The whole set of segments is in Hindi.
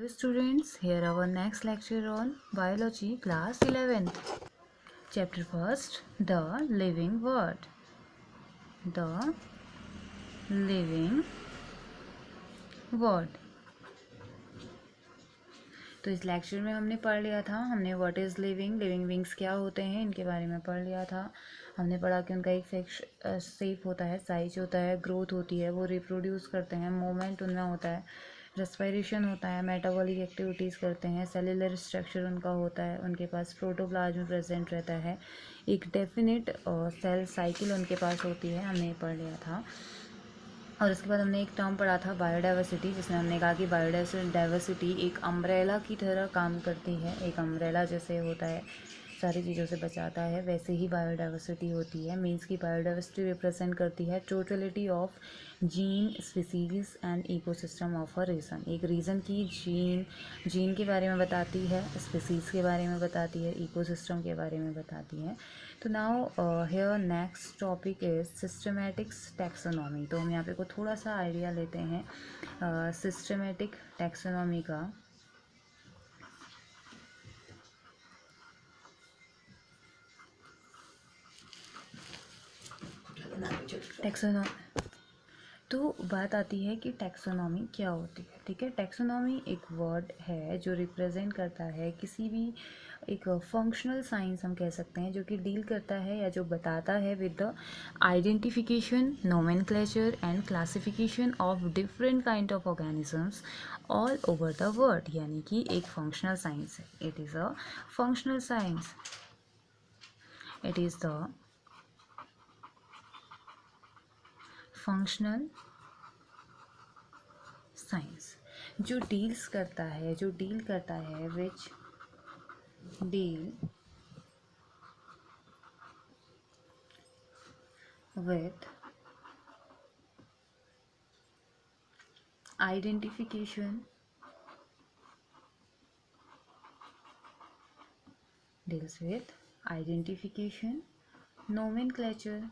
Hello students, here our next lecture on Biology class 11th. Chapter first, The Living World. The Living World. तो इस लेक्चर में हमने पढ़ लिया था, हमने व्हाट इज़ लिविंग बींग्स क्या होते हैं इनके बारे में पढ़ लिया था। हमने पढ़ा कि उनका एक शेप होता है, साइज होता है, ग्रोथ होती है, वो रिप्रोड्यूस करते हैं, मूवमेंट उनमें होता है, रेस्पिरेशन होता है, मेटाबॉलिक एक्टिविटीज़ करते हैं, सेलुलर स्ट्रक्चर उनका होता है, उनके पास प्रोटोप्लाज्म प्रेजेंट रहता है, एक डेफिनेट सेल साइकिल उनके पास होती है, हमने ये पढ़ लिया था। और उसके बाद हमने एक टर्म पढ़ा था बायोडाइवर्सिटी, जिसमें हमने कहा कि बायोडाइवर्सिटी एक अम्ब्रेला की तरह काम करती है। एक अम्ब्रेला जैसे होता है, सारी चीज़ों से बचाता है, वैसे ही बायोडाइवर्सिटी होती है। मीन्स की बायोडाइवर्सिटी रिप्रेजेंट करती है totality of gene, species and ecosystem of a region. एक रीजन की जीन के बारे में बताती है, स्पीसीज के बारे में बताती है, इकोसिस्टम के बारे में बताती है। तो now here next topic is systematics taxonomy. तो हम यहाँ पे को थोड़ा सा आइडिया लेते हैं सिस्टमेटिक टैक्सोनॉमी का। तो बात आती है कि टैक्सोनॉमी क्या होती है। ठीक है, टैक्सोनॉमी एक वर्ड है जो रिप्रेजेंट करता है किसी भी एक फंक्शनल साइंस हम कह सकते हैं, जो कि डील करता है या जो बताता है with the identification, nomenclature and classification of different kind of organisms all over the world. यानी कि एक फंक्शनल साइंस है, it is a functional science, it is the functional science जो डील्स करता है, जो डील करता है which deal with identification, deals with identification, nomenclature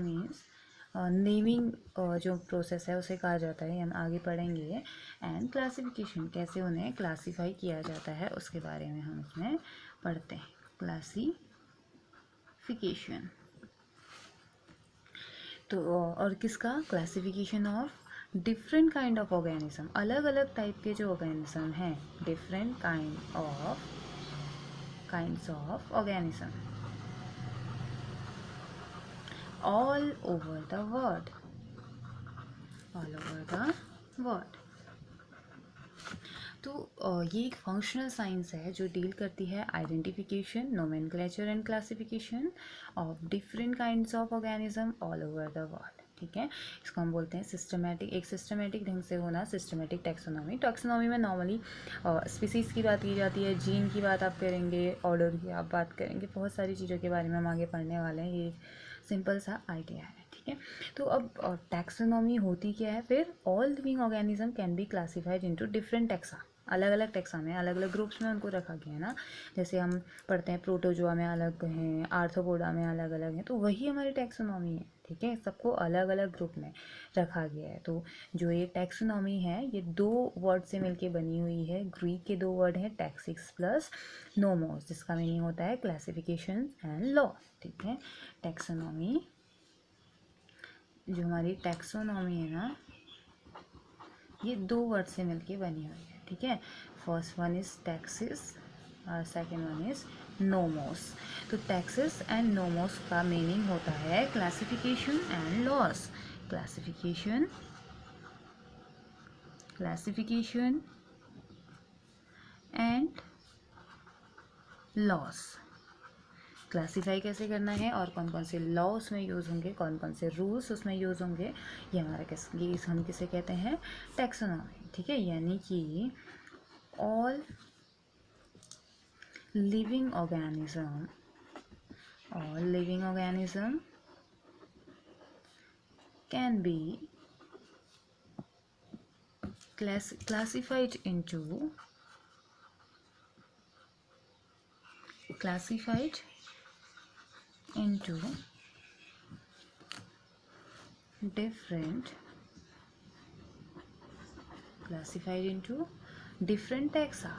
means naming जो प्रोसेस है उसे कहा जाता है, हम आगे पढ़ेंगे। एंड क्लासिफिकेशन, कैसे उन्हें क्लासीफाई किया जाता है उसके बारे में हम इसमें पढ़ते हैं। क्लासिफिकेशन तो और किसका? Classification of different kind of organism, अलग अलग टाइप के जो ऑर्गेनिज्म हैं, different kinds of organism all over the world, all over the world। तो ये एक फंक्शनल साइंस है जो डील करती है identification, nomenclature and classification of different kinds of organism all over the world. ठीक है, इसको हम बोलते हैं सिस्टमेटिक, एक सिस्टमेटिक ढंग से होना, सिस्टमेटिक टैक्सोनॉमी। टैक्सोनॉमी में नॉर्मली स्पीसीज़ की बात की जाती है, जीन की बात आप करेंगे, ऑर्डर की आप बात करेंगे, बहुत सारी चीज़ों के बारे में हम आगे पढ़ने वाले हैं। ये सिंपल सा आइडिया है। ठीक है, तो अब टैक्सोनॉमी होती क्या है फिर? All living organism can be classified into different taxa, अलग अलग टैक्सा में, अलग अलग ग्रुप्स में उनको रखा गया है ना। जैसे हम पढ़ते हैं प्रोटोजोआ में अलग हैं, आर्थ्रोपोडा में अलग अलग हैं, तो वही हमारी टैक्सोनॉमी है। ठीक है, सबको अलग अलग ग्रुप में रखा गया है। तो जो ये टैक्सोनॉमी है ये दो वर्ड से मिलके बनी हुई है। ग्रीक के दो वर्ड हैं, टैक्सिक्स प्लस नोमोस, जिसका मीनिंग होता है क्लासिफिकेशन एंड लॉ। ठीक है, टैक्सोनॉमी, जो हमारी टैक्सोनॉमी है ना, ये दो वर्ड से मिलके बनी हुई है। ठीक है, फर्स्ट वन इज टैक्सिस और सेकेंड वन इज नोमोस। तो टैक्सिस एंड नोमोस का मीनिंग होता है classification and loss. Classification and loss. Classify कैसे करना है और कौन कौन से लॉ उसमें यूज़ होंगे, कौन कौन से रूल्स उसमें यूज़ होंगे, ये हमारा ये हम किसे कहते हैं? टैक्सोनॉमी। ठीक है, यानी कि all living organism can be classified into different classified into different taxa,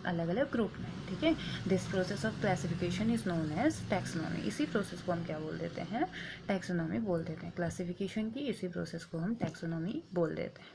अलग अलग ग्रुप में, ठीक है। This process of classification is known as taxonomy. इसी प्रोसेस को हम क्या बोल देते हैं, टैक्सोनॉमी बोल देते हैं। क्लासिफिकेशन की इसी प्रोसेस को हम टैक्सोनॉमी बोल देते हैं।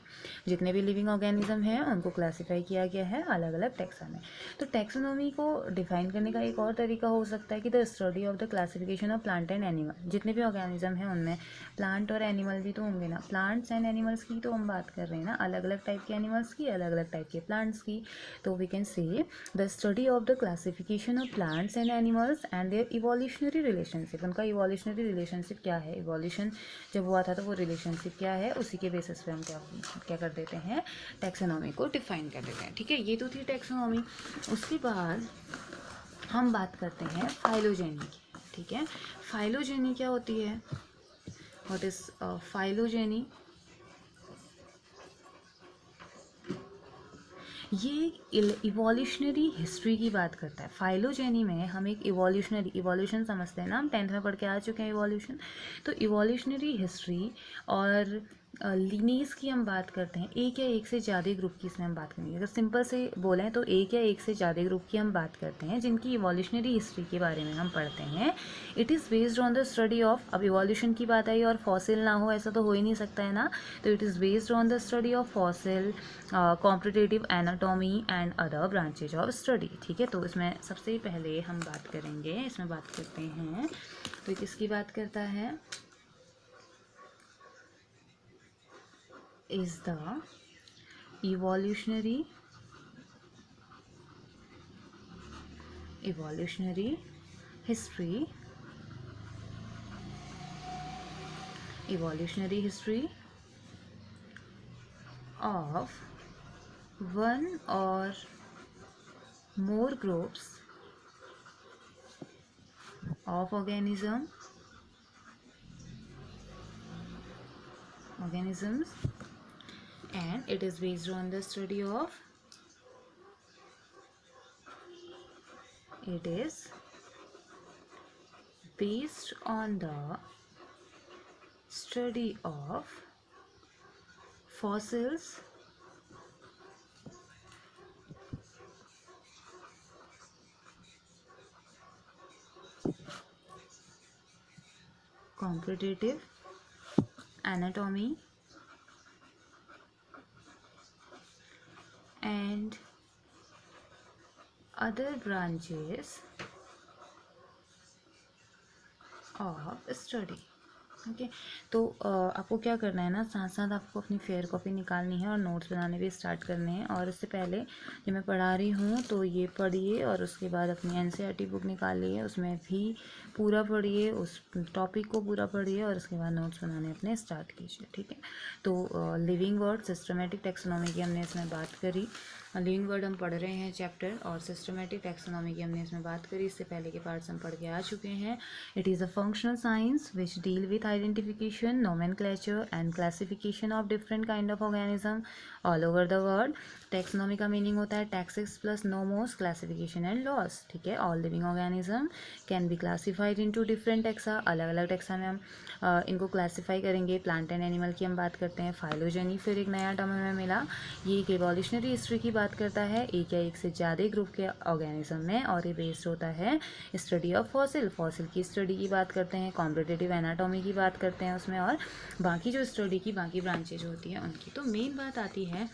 जितने भी लिविंग ऑर्गेनिज्म हैं उनको क्लासीफाई किया गया है अलग अलग टैक्सा में। तो टैक्सोनॉमी को डिफाइन करने का एक और तरीका हो सकता है कि the study of the classification of plant and animal. जितने भी ऑर्गेनिज्म हैं उनमें प्लांट और एनिमल भी तो होंगे ना, प्लांट्स एंड एनिमल्स की तो हम बात कर रहे हैं ना, अलग अलग टाइप के एनिमल्स की, अलग अलग टाइप के प्लांट्स की। तो we can say the study of the classification of plants and animals and their evolutionary relationship. उनका इवोल्यूशनरी रिलेशनशिप क्या है, इवोल्यूशन जब हुआ था तो वो रिलेशनशिप क्या है, उसी के बेसिस पे हम क्या कर देते हैं, टैक्सोनॉमी को डिफाइन कर देते हैं, ठीक है। ये तो थी टैक्सोनॉमी। उसके बाद हम बात करते हैं फाइलोजेनी की, ठीक है। फाइलोजेनी क्या होती है, व्हाट इज फाइलोजेनी? ये इवोल्यूशनरी हिस्ट्री की बात करता है। फाइलोजेनी में हम एक इवोल्यूशन समझते हैं ना, हम 10th में पढ़ के आ चुके हैं इवोल्यूशन। तो इवोल्यूशनरी हिस्ट्री और लीनीज की हम बात करते हैं। एक या एक से ज़्यादा ग्रुप की इसमें हम बात करेंगे। अगर सिंपल से बोलें तो एक या एक से ज़्यादा ग्रुप की हम बात करते हैं जिनकी इवोल्यूशनरी हिस्ट्री के बारे में हम पढ़ते हैं। It is based on the study of, अब इवोल्यूशन की बात आई और फॉसिल ना हो ऐसा तो हो ही नहीं सकता है ना, तो it is based on the study of fossil, competitive anatomy and other branches of study, ठीक है। तो इसमें सबसे पहले हम बात करेंगे, इसमें बात करते हैं तो किसकी बात करता है, is the evolutionary history of one or more groups of organisms and it is based on the study of, it is based on the study of fossils, competitive anatomy and other branches of study, okay. तो आपको क्या करना है ना, साथ साथ आपको अपनी फेयर कॉपी निकालनी है और नोट्स बनाने भी स्टार्ट करने हैं। और इससे पहले जो मैं पढ़ा रही हूँ तो ये पढ़िए और उसके बाद अपनी एनसीईआरटी बुक निकालिए, उसमें भी पूरा पढ़िए, उस टॉपिक को पूरा पढ़िए और उसके बाद नोट्स बनाने अपने स्टार्ट कीजिए, ठीक है। तो लिविंग वर्ड, सिस्टमेटिक टैक्सोनॉमी की हमने इसमें बात करी। लिविंग वर्ड हम पढ़ रहे हैं चैप्टर, और सिस्टमेटिक टैक्सोनॉमी की हमने इसमें बात करी। इससे पहले के पार्ट्स हम पढ़ के आ चुके हैं। It is a functional science which deal with identification, nomenclature and classification of different kind of organism all over the world. Taxonomy का मीनिंग होता है taxes plus nomos, classification and loss, ठीक है। All living organism can be classified into different taxa, अलग अलग टैक्सा में हम इनको क्लासीफाई करेंगे। प्लांट एंड एनिमल की हम बात करते हैं। फाइलोजेनी फिर एक नया टर्म हमें मिला, ये एक इवोल्यूशनरी हिस्ट्री की बात करता है एक या एक से ज़्यादा ग्रुप के ऑर्गेनिज्म में, और ये बेस्ड होता है स्टडी ऑफ फॉसिल, फॉसिल की स्टडी की बात करते हैं, कॉम्पिटिटिव एनाटॉमी की बात करते हैं उसमें, और बाकी जो स्टडी की बाकी ब्रांचेज होती हैं उनकी। तो मेन बात आती है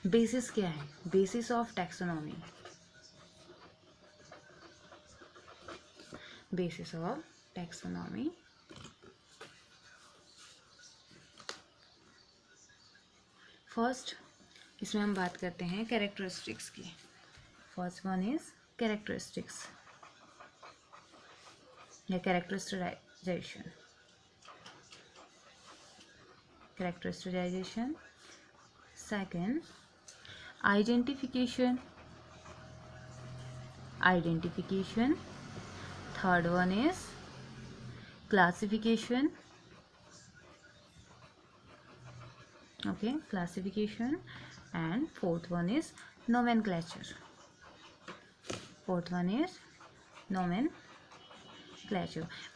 बेसिस क्या है, basis of taxonomy, basis of taxonomy. First इसमें हम बात करते हैं कैरेक्टरिस्टिक्स की। फर्स्ट वन इज कैरेक्टरिस्टिक्स या characterisation. Characterisation. Second identification, identification. Third one is classification, okay, classification, and fourth one is nomenclature.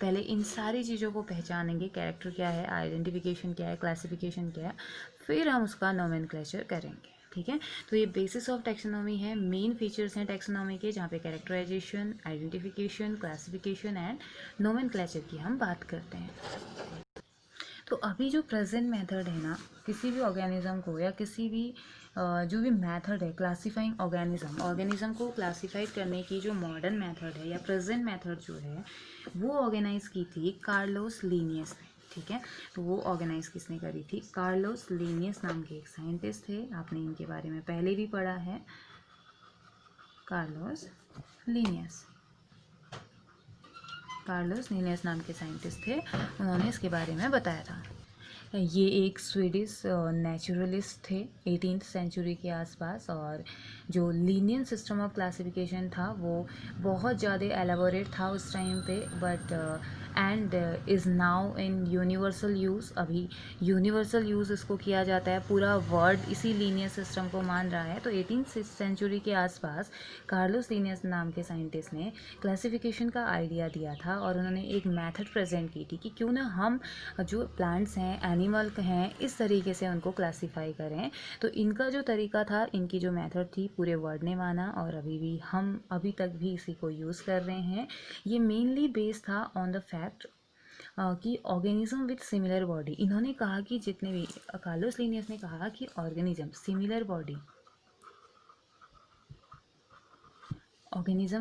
पहले इन सारी चीज़ों को पहचानेंगे, कैरेक्टर क्या है, आइडेंटिफिकेशन क्या है, क्लासिफिकेशन क्या है, फिर हम उसका नोमेनक्लेचर करेंगे, ठीक है। तो ये बेसिस ऑफ टैक्सोनॉमी है, मेन फीचर्स हैं टैक्सोनॉमी के, जहाँ पे characterisation, identification, classification and nomenclature की हम बात करते हैं। तो अभी जो प्रेजेंट मेथड है ना, किसी भी ऑर्गेनिज्म को या किसी भी जो भी मेथड है क्लासीफाइंग ऑर्गेनिज्म को क्लासीफाइड करने की जो मॉडर्न मेथड है या प्रेजेंट मेथड जो है, वो ऑर्गेनाइज की थी कार्लोस लीनियस ने, ठीक है। तो वो ऑर्गेनाइज किसने करी थी? कार्लोस लीनियस नाम के एक साइंटिस्ट थे, आपने इनके बारे में पहले भी पढ़ा है। कार्लोस लीनियस नाम के साइंटिस्ट थे, उन्होंने इसके बारे में बताया था। ये एक स्वीडिश नेचुरलिस्ट थे 18th सेंचुरी के आसपास, और जो लीनियन सिस्टम ऑफ क्लासिफिकेशन था वो बहुत ज़्यादा एलाबोरेट था उस टाइम पे, but and is now in universal use. अभी यूनिवर्सल यूज़ इसको किया जाता है, पूरा वर्ल्ड इसी लीनियर सिस्टम को मान रहा है। तो 18th सेंचुरी के आसपास कार्लोस लीनियस नाम के साइंटिस्ट ने क्लासिफिकेशन का आइडिया दिया था, और उन्होंने एक मेथड प्रेजेंट की थी कि क्यों ना हम जो प्लांट्स हैं, एनिमल हैं, इस तरीके से उनको क्लासीफाई करें। तो इनका जो तरीका था, इनकी जो मेथड थी, पूरे वर्ल्ड ने माना, और हम अभी तक भी इसी को यूज़ कर रहे हैं। ये मेनली बेस्ड था ऑन द फैक्ट कि ऑर्गेनिज्म विथ सिमिलर बॉडी। इन्होंने कहा कि जितने भी, कार्लोस लीनियस ने कहा कि organism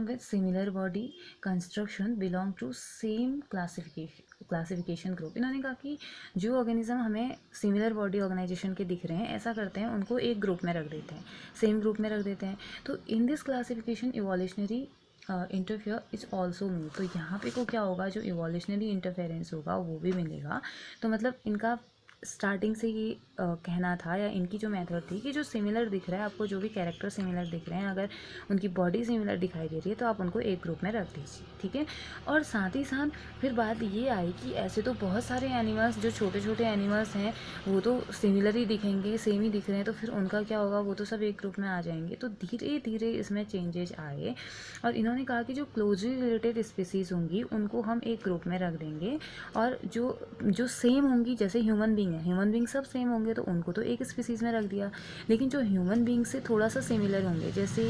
with similar body construction belong to same classification group. इन्होंने कहा कि जो ऑर्गेनिज्म हमें सिमिलर बॉडी ऑर्गेनाइजेशन के दिख रहे हैं, ऐसा करते हैं उनको एक ग्रुप में रख देते हैं, सेम ग्रुप में रख देते हैं। तो in this classification evolutionary interfere is also mean. तो यहाँ पे को क्या होगा, जो इवोल्यूशनरी इंटरफेरेंस होगा वो भी मिलेगा। तो मतलब इनका स्टार्टिंग से ये कहना था, या इनकी जो मेथड थी कि जो सिमिलर दिख रहा है आपको, जो भी कैरेक्टर सिमिलर दिख रहे हैं, अगर उनकी बॉडी सिमिलर दिखाई दे रही है तो आप उनको एक ग्रुप में रख दीजिए, ठीक है। और साथ ही साथ फिर बात ये आई कि ऐसे तो बहुत सारे एनिमल्स, जो छोटे छोटे एनिमल्स हैं, वो तो सिमिलर ही दिखेंगे, सेम ही दिख रहे हैं, तो फिर उनका क्या होगा, वो तो सब एक ग्रुप में आ जाएंगे। तो धीरे धीरे इसमें चेंजेज आए, और इन्होंने कहा कि जो क्लोजली रिलेटेड स्पीसीज़ होंगी उनको हम एक ग्रुप में रख देंगे, और जो सेम होंगी, जैसे ह्यूमन बींग सब सेम होंगे तो उनको तो एक स्पीसीज़ में रख दिया। लेकिन जो ह्यूमन बींग से थोड़ा सा सिमिलर होंगे, जैसे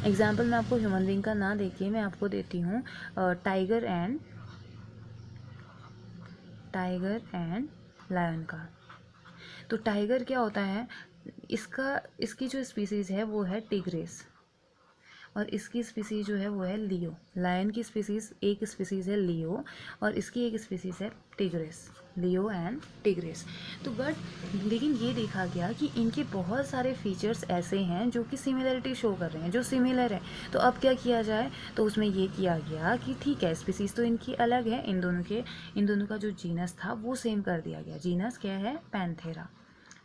एग्जांपल मैं आपको ह्यूमन बींग का ना देखिए, मैं आपको देती हूँ टाइगर एंड लायन का। तो टाइगर क्या होता है, इसकी जो स्पीसीज़ है वो है टिग्रेस, और इसकी स्पीसीज़ जो है वो है लियो। लायन की स्पीसीज़, एक स्पीसीज़ है लियो, और इसकी एक स्पीसीज़ है टिग्रेस, लियो एंड टिग्रेस। तो लेकिन ये देखा गया कि इनके बहुत सारे फीचर्स ऐसे हैं जो कि सिमिलरिटी शो कर रहे हैं, जो सिमिलर है। तो अब क्या किया जाए, तो उसमें ये किया गया कि ठीक है, स्पीसीज़ तो इनकी अलग है, इन दोनों का जो जीनस था वो सेम कर दिया गया। जीनस क्या है,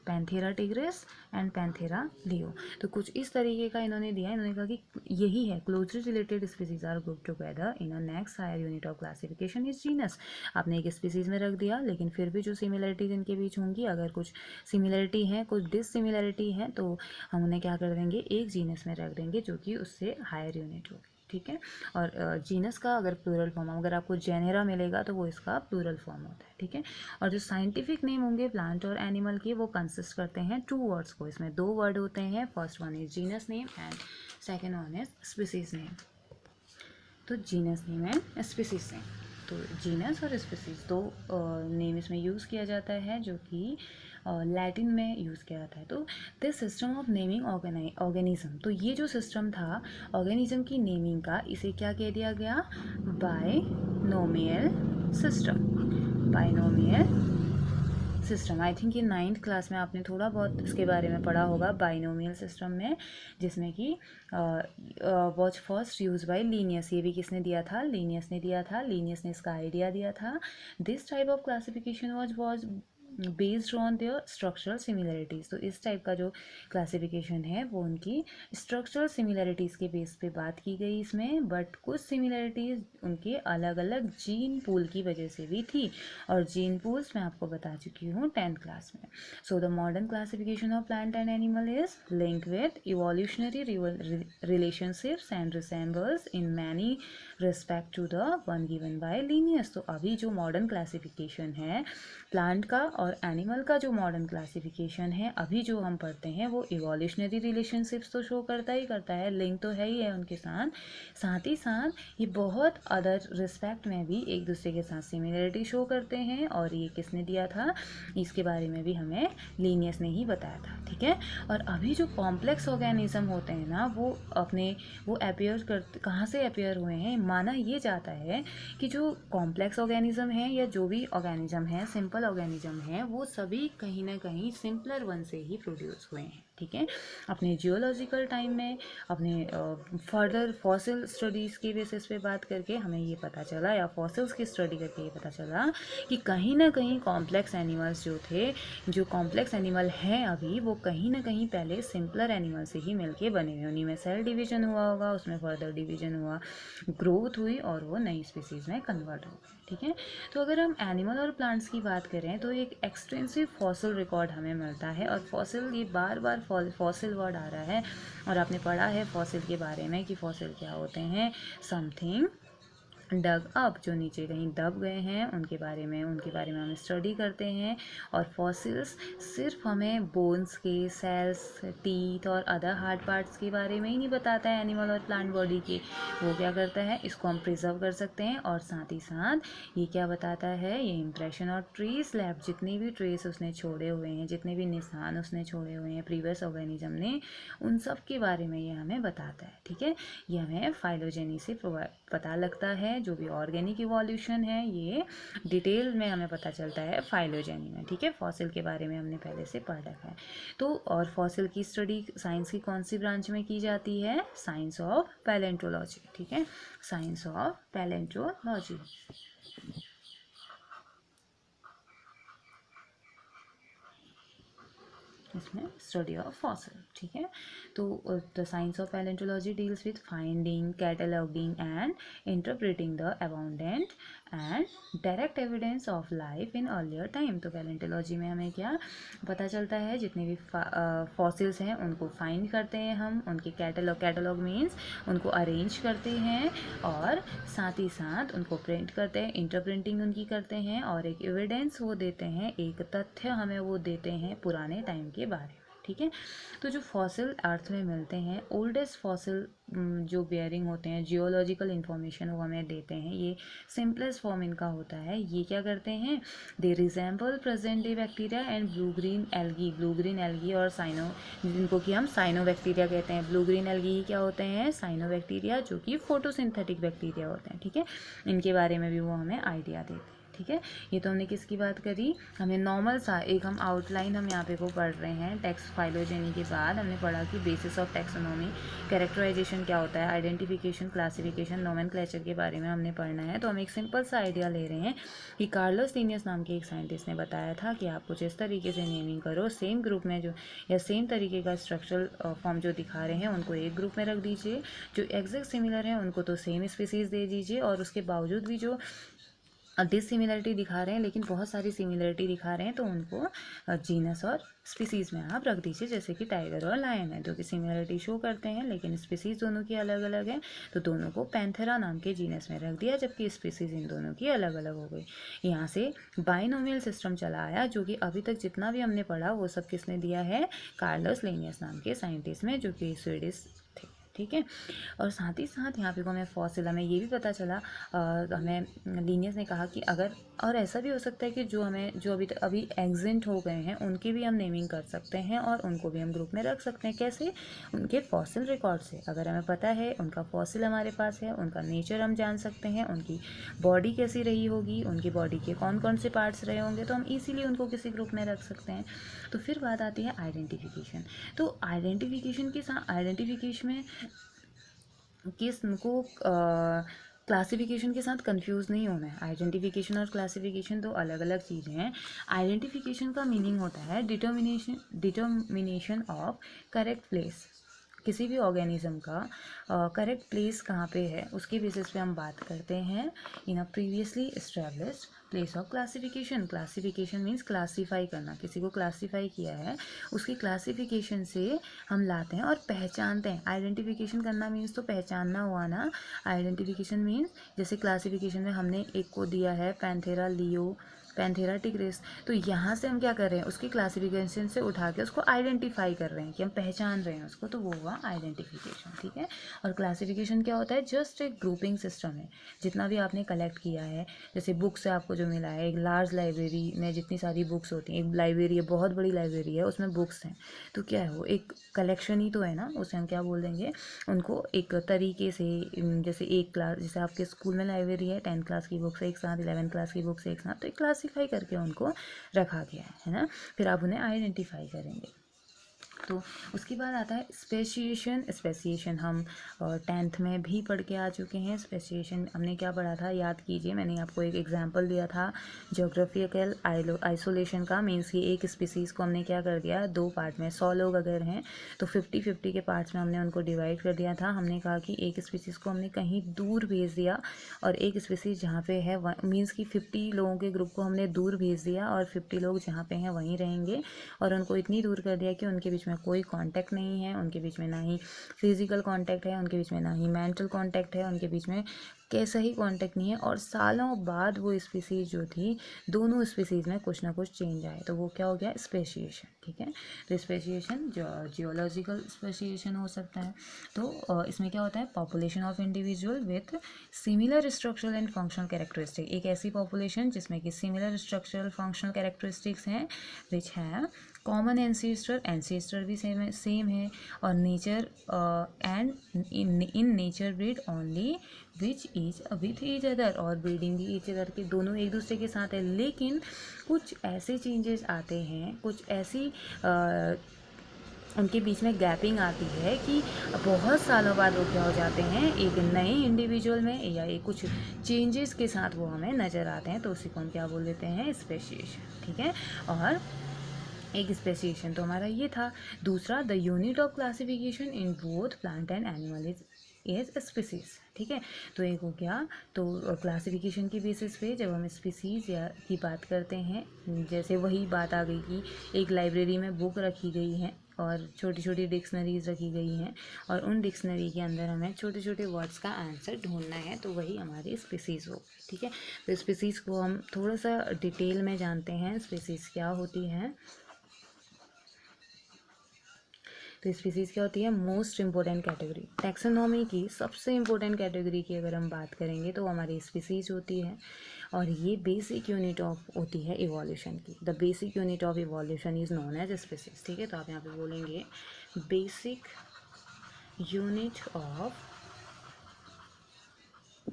Panthera tigress and Panthera leo. तो कुछ इस तरीके का इन्होंने दिया। इन्होंने कहा कि यही है, closely related species are group together in a next higher unit of classification is genus. आपने एक स्पीसीज में रख दिया, लेकिन फिर भी जो सिमिलरिटीज इनके बीच होंगी, अगर कुछ सिमिलरिटी है, कुछ डिससिमिलरिटी है, तो हम उन्हें क्या कर देंगे, एक जीनस में रख देंगे, जो कि उससे हायर यूनिट होगी, ठीक है। और जीनस का अगर प्लूरल फॉर्म, अगर आपको जेनेरा मिलेगा तो वो इसका प्लूरल फॉर्म होता है, ठीक है। और जो साइंटिफिक नेम होंगे प्लांट और एनिमल के, वो कंसिस्ट करते हैं 2 वर्ड्स को। इसमें 2 वर्ड होते हैं, first one is genus name and second one is species name. तो genus name and species name, तो जीनस और स्पीसीज 2 नेम इसमें यूज़ किया जाता है, जो कि लैटिन में यूज़ किया जाता है। तो this system of naming organism, तो ये जो सिस्टम था ऑर्गेनिज्म की नेमिंग का, इसे क्या कह दिया गया, बायनोमियल सिस्टम। आई थिंक ये 9th क्लास में आपने थोड़ा बहुत इसके बारे में पढ़ा होगा, बायनोमियल सिस्टम में, जिसमें कि was first use by Linnaeus. ये भी किसने दिया था, लीनियस ने दिया था। लीनियस ने इसका आइडिया दिया था। This type of classification was based on their structural similarities. तो इस टाइप का जो क्लासिफिकेशन है वो उनकी स्ट्रक्चरल सिमिलरिटीज़ के बेस पे बात की गई इसमें, बट कुछ सिमिलरिटीज़ उनके अलग अलग जीन पूल की वजह से भी थी, और जीन पूल्स मैं आपको बता चुकी हूँ 10th क्लास में। So the modern classification of plant and animal is link with evolutionary relationships and resembles in many respect to the one given by Linnaeus. तो अभी जो मॉडर्न क्लासिफिकेशन है प्लांट का और एनिमल का जो मॉडर्न क्लासिफिकेशन है अभी जो हम पढ़ते हैं वो इवोल्यूशनरी रिलेशनशिप्स तो शो करता है, लिंक तो है ही है उनके साथ ही साथ ये बहुत अदर रिस्पेक्ट में भी एक दूसरे के साथ सिमिलरिटी शो करते हैं। और ये किसने दिया था, इसके बारे में भी हमें लीनियस ने ही बताया था, ठीक है। और अभी जो कॉम्प्लेक्स ऑर्गेनिज्म होते हैं ना वो अपियर कर कहाँ से अपियर हुए हैं, माना ये जाता है कि जो कॉम्प्लेक्स ऑर्गेनिज्म है या जो भी ऑर्गेनिज्म है, सिंपल ऑर्गेनिज्म है, वो सभी कहीं ना कहीं सिंपलर वन से ही प्रोड्यूस हुए हैं, ठीक है। अपने जियोलॉजिकल टाइम में अपने फर्दर फॉसिल स्टडीज़ की बेसिस पे बात करके हमें ये पता चला, या फॉसिल्स की स्टडी करके ये पता चला कि कहीं ना कहीं कॉम्प्लेक्स एनिमल्स जो थे, जो कॉम्प्लेक्स एनिमल हैं अभी, वो कहीं ना कहीं पहले सिंपलर एनिमल से ही मिलके बने हुए। उन्हीं में सेल डिवीजन हुआ होगा, उसमें फर्दर डिवीजन हुआ, ग्रोथ हुई और वो नई स्पीसीज़ में कन्वर्ट हो गए, ठीक है। तो अगर हम एनिमल और प्लांट्स की बात करें तो एक एक्सटेंसिव फॉसिल रिकॉर्ड हमें मिलता है। और फॉसिल, ये बार बार फॉसिल वर्ड आ रहा है और आपने पढ़ा है फॉसिल के बारे में कि फॉसिल क्या होते हैं, समथिंग डग अप, जो नीचे कहीं दब गए हैं उनके बारे में हम स्टडी करते हैं। और फॉसिल्स सिर्फ हमें बोन्स के, सेल्स, टीथ और अदर हार्ड पार्ट्स के बारे में ही नहीं बताता है एनिमल और प्लांट बॉडी के, वो क्या करता है, इसको हम प्रिजर्व कर सकते हैं। और साथ ही साथ ये क्या बताता है, ये इंप्रेशन और ट्रेस लैब, जितने भी ट्रेस उसने छोड़े हुए हैं, जितने भी निशान उसने छोड़े हुए हैं प्रीवियस ऑर्गेनिज्म ने, उन सब के बारे में ये हमें बताता है, ठीक है। ये हमें फाइलोजेनी से पता लगता है। जो भी ऑर्गेनिक इवोल्यूशन है ये डिटेल में हमें पता चलता है फाइलोजेनी में, ठीक है। फॉसिल के बारे में हमने पहले से पढ़ रखा है। तो और फॉसिल की स्टडी साइंस की कौन सी ब्रांच में की जाती है, साइंस ऑफ पैलेंटोलॉजी, ठीक है, साइंस ऑफ पैलेंटोलॉजी। इसमें स्टडी ऑफ फॉसिल, ठीक है। तो the science of palaeontology deals with finding, cataloguing and interpreting the abundant and direct evidence of life in earlier time. तो पैलेंटोलॉजी में हमें क्या पता चलता है, जितने भी फॉसिल्स हैं उनको फाइंड करते हैं हम, उनके कैटलॉग मीन्स उनको अरेंज करते हैं और साथ ही साथ उनको प्रिंट करते हैं, इंटरप्रिंटिंग उनकी करते हैं और एक एविडेंस वो देते हैं, एक तथ्य हमें वो देते हैं पुराने टाइम के बारे में, ठीक है। तो जो फॉसिल अर्थ में मिलते हैं, ओल्डेस्ट फॉसिल जो बेयरिंग होते हैं, जियोलॉजिकल इंफॉर्मेशन वो हमें देते हैं, ये सिंपलेस्ट फॉर्म इनका होता है। ये क्या करते हैं, they resemble present day bacteria and blue green algae और साइनो, जिनको कि हम साइनो बैक्टीरिया कहते हैं। ब्लू ग्रीन एल्गी क्या होते हैं, साइनो बैक्टीरिया, जो कि फोटोसिंथेटिक बैक्टीरिया होते हैं, ठीक है। इनके बारे में भी वो हमें आइडिया देते हैं, ठीक है। ये तो हमने किसकी बात करी, हमें नॉर्मल सा एक हम आउटलाइन हम यहाँ पे को पढ़ रहे हैं। टेक्स्ट फाइलोजेनी के बाद हमने पढ़ा कि बेसिस ऑफ टैक्सोनॉमी, कैरेक्टराइजेशन क्या होता है, आइडेंटिफिकेशन, क्लासिफिकेशन, नोमेनक्लेचर के बारे में हमने पढ़ना है। तो हम एक सिंपल सा आइडिया ले रहे हैं कि कार्लोस लीनियस नाम के एक साइंटिस्ट ने बताया था कि आप कुछ इस तरीके से नेमिंग करो, सेम ग्रुप में जो या सेम तरीके का स्ट्रक्चरल फॉर्म जो दिखा रहे हैं उनको एक ग्रुप में रख दीजिए, जो एग्जैक्ट सिमिलर हैं उनको तो सेम स्पीसीज़ दे दीजिए, और उसके बावजूद भी जो डिसिमिलरिटी दिखा रहे हैं लेकिन बहुत सारी सिमिलरिटी दिखा रहे हैं तो उनको जीनस और स्पीसीज़ में आप रख दीजिए। जैसे कि टाइगर और लायन है जो कि सिमिलरिटी शो करते हैं लेकिन स्पीसीज़ दोनों की अलग अलग है, तो दोनों को पैंथेरा नाम के जीनस में रख दिया, जबकि स्पीसीज़ इन दोनों की अलग अलग हो गई। यहाँ से बाइनोमियल सिस्टम चला आया, जो कि अभी तक जितना भी हमने पढ़ा वो सब किसने दिया है, कार्लोस लीनियस नाम के साइंटिस्ट में, जो कि स्वीडिश थे, ठीक है। और साथ ही साथ यहाँ पे को हमें फॉसिल, हमें ये भी पता चला, हमें लीनियस ने कहा कि अगर, और ऐसा भी हो सकता है कि जो अभी एग्जिस्ट हो गए हैं उनकी भी हम नेमिंग कर सकते हैं और उनको भी हम ग्रुप में रख सकते हैं। कैसे, उनके फॉसिल रिकॉर्ड से, अगर हमें पता है उनका फॉसिल हमारे पास है, उनका नेचर हम जान सकते हैं, उनकी बॉडी कैसी रही होगी, उनकी बॉडी के कौन कौन से पार्ट्स रहे होंगे, तो हम ईजिली उनको किसी ग्रुप में रख सकते हैं। तो फिर बात आती है आइडेंटिफिकेशन। तो आइडेंटिफिकेशन के साथ, आइडेंटिफिकेशन में को क्लासिफिकेशन के साथ कंफ्यूज नहीं होना है। आइडेंटिफिकेशन और क्लासिफिकेशन दो अलग अलग चीज़ें हैं। आइडेंटिफिकेशन का मीनिंग होता है डिटर्मिनेशन ऑफ करेक्ट प्लेस, किसी भी ऑर्गेनिज्म का करेक्ट प्लेस कहाँ पे है उसके बेसिस पे हम बात करते हैं। In a previously established place of classification, classification means classify करना, किसी को क्लासीफाई किया है उसकी क्लासिफिकेशन से हम लाते हैं और पहचानते हैं। आइडेंटिफिकेशन करना मीन्स तो पहचानना हुआ ना। आइडेंटिफिकेशन मीन्स जैसे क्लासिफिकेशन में हमने एक को दिया है पैंथेरा लियो पैंथेरा टिग्रिस। तो यहाँ से हम क्या कर रहे हैं, उसकी क्लासिफिकेशन से उठा के उसको आइडेंटिफाई कर रहे हैं कि हम पहचान रहे हैं उसको, तो वो हुआ आइडेंटिफिकेशन। ठीक है, और क्लासिफिकेशन क्या होता है, जस्ट एक ग्रुपिंग सिस्टम है। जितना भी आपने कलेक्ट किया है, जैसे बुक्स से आपको जो मिला है, एक लार्ज लाइब्रेरी में जितनी सारी बुक्स होती हैं, एक लाइब्रेरी है, बहुत बड़ी लाइब्रेरी है, उसमें बुक्स हैं, तो क्या है वो एक कलेक्शन ही तो है ना, उसे हम क्या बोल देंगे, उनको एक तरीके से, जैसे एक क्लास, जैसे आपके स्कूल में लाइब्रेरी है, 10th क्लास की बुक्स एक साथ, 11th क्लास की बुक्स एक साथ, तो एक क्लासीफाई करके उनको रखा गया है ना, फिर आप उन्हें आइडेंटिफाई करेंगे। तो उसके बाद आता है स्पेसिएशन। स्पेसिएशन हम 10th में भी पढ़ के आ चुके हैं। स्पेसिएशन हमने क्या पढ़ा था, याद कीजिए, मैंने आपको एक एग्जांपल दिया था ज्योग्राफिकल आइसोलेशन का। मीन्स कि एक स्पीसीज़ को हमने क्या कर दिया, 2 पार्ट में, 100 लोग अगर हैं तो 50-50 के पार्ट्स में हमने उनको डिवाइड कर दिया था। हमने कहा कि एक स्पीसीज़ को हमने कहीं दूर भेज दिया और एक स्पीसीज़ जहाँ पे है, मीन्स कि 50 लोगों के ग्रुप को हमने दूर भेज दिया और 50 लोग जहाँ पे हैं वहीं रहेंगे, और उनको इतनी दूर कर दिया कि उनके बीच में कोई कांटेक्ट नहीं है, उनके बीच में ना ही फिजिकल कांटेक्ट है, उनके बीच में ना ही मेंटल कांटेक्ट है, उनके बीच में कैसा ही कांटेक्ट नहीं है, और सालों बाद वो स्पीसीज़ जो थी, दोनों स्पीसीज़ में कुछ ना कुछ चेंज आए, तो वो क्या हो गया, स्पेशिएशन। ठीक है, तो स्पेशिएशन जियोलॉजिकल स्पेशिएशन हो सकता है। तो इसमें क्या होता है, population of individual with similar structural and functional characteristic. एक ऐसी पॉपुलेशन जिसमें कि सिमिलर स्ट्रक्चरल फंक्शनल कैरेक्टरिस्टिक्स हैं, विच है कॉमन एंसेस्टर भी सेम है, और nature and in nature breed only which is with each other, और ब्रीडिंग भी ईच अदर के, दोनों एक दूसरे के साथ है, लेकिन कुछ ऐसे चेंजेस आते हैं, कुछ ऐसी उनके बीच में गैपिंग आती है कि बहुत सालों बाद वो क्या हो जाते हैं, एक नए इंडिविजुअल में या एक कुछ चेंजेस के साथ वो हमें नज़र आते हैं, तो उसी को हम क्या बोल देते हैं, स्पेशिएशन। ठीक है, और एक स्पेसिएशन तो हमारा ये था। दूसरा, the unit of classification in both plant and animal is species. ठीक है, तो एक हो गया, तो क्लासिफिकेशन की बेसिस पे जब हम स्पीसीज या की बात करते हैं, जैसे वही बात आ गई कि एक लाइब्रेरी में बुक रखी गई है और छोटी छोटी डिक्शनरीज रखी गई हैं, और उन डिक्शनरी के अंदर हमें छोटे छोटे वर्ड्स का आंसर ढूंढना है, तो वही हमारी स्पीसीज़ हो। ठीक है, तो स्पीसीज़ को हम थोड़ा सा डिटेल में जानते हैं, स्पीसीज़ क्या होती है। तो स्पीसीज़ क्या होती है, मोस्ट इंपॉर्टेंट कैटेगरी, टैक्सोनॉमी की सबसे इंपॉर्टेंट कैटेगरी की अगर हम बात करेंगे तो हमारी स्पीसीज़ होती है, और ये बेसिक यूनिट ऑफ होती है इवोल्यूशन की। The basic unit of evolution is known as species. ठीक है, तो आप यहाँ पे बोलेंगे बेसिक यूनिट ऑफ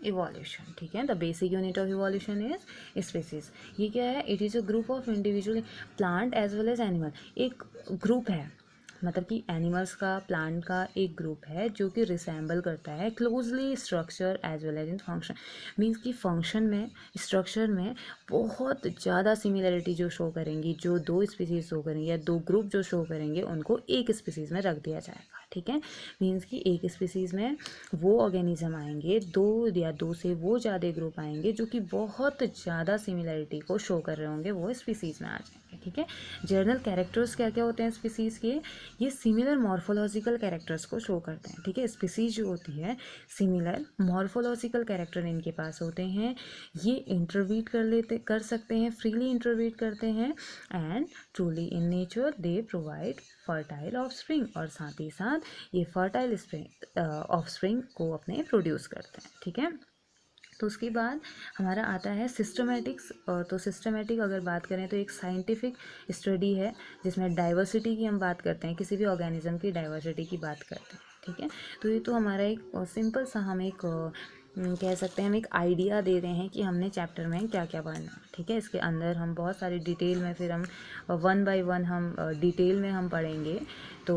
इवोल्यूशन। ठीक है, the basic unit of evolution is species. ये क्या है, it is a group of individual plant as well as animal. एक ग्रुप है, मतलब कि एनिमल्स का, प्लांट का एक ग्रुप है जो कि रिसेंबल करता है closely structure as well as in function. Means कि फंक्शन में, स्ट्रक्चर में बहुत ज़्यादा सिमिलरिटी जो शो करेंगी, जो 2 स्पीसीज शो करेंगे या 2 ग्रुप जो शो करेंगे, उनको एक स्पीसीज़ में रख दिया जाएगा। ठीक है, मीन्स कि एक स्पीसीज़ में वो ऑर्गेनिज्म आएंगे, 2 या 2 से वो ज़्यादा ग्रुप आएंगे जो कि बहुत ज़्यादा सिमिलरिटी को शो कर रहे होंगे, वो स्पीसीज़ में आ जाएंगे। ठीक है, जर्नल कैरेक्टर्स क्या क्या होते हैं स्पीसीज़ के, ये सिमिलर मॉर्फोलॉजिकल कैरेक्टर्स को शो करते हैं। ठीक है, स्पीसीज जो होती है, सिमिलर मॉर्फोलॉजिकल कैरेक्टर इनके पास होते हैं, ये इंटरवीट कर सकते हैं, फ्रीली इंटरवीट करते हैं, and truly in nature they provide fertile offspring, और साथ ही साथ ये फर्टाइल ऑफस्प्रिंग को अपने प्रोड्यूस करते हैं। ठीक है, तो उसके बाद हमारा आता है सिस्टमेटिक्स। तो सिस्टमेटिक अगर बात करें तो एक साइंटिफिक स्टडी है जिसमें डाइवर्सिटी की हम बात करते हैं, किसी भी ऑर्गेनिज्म की डाइवर्सिटी की बात करते हैं। ठीक है, तो ये तो हमारा एक सिंपल सा, हम एक कह सकते हैं, हम एक आइडिया दे रहे हैं कि हमने चैप्टर में क्या क्या पढ़ना है। ठीक है, इसके अंदर हम बहुत सारी डिटेल में, फिर हम 1 बाय 1 हम डिटेल में हम पढ़ेंगे। तो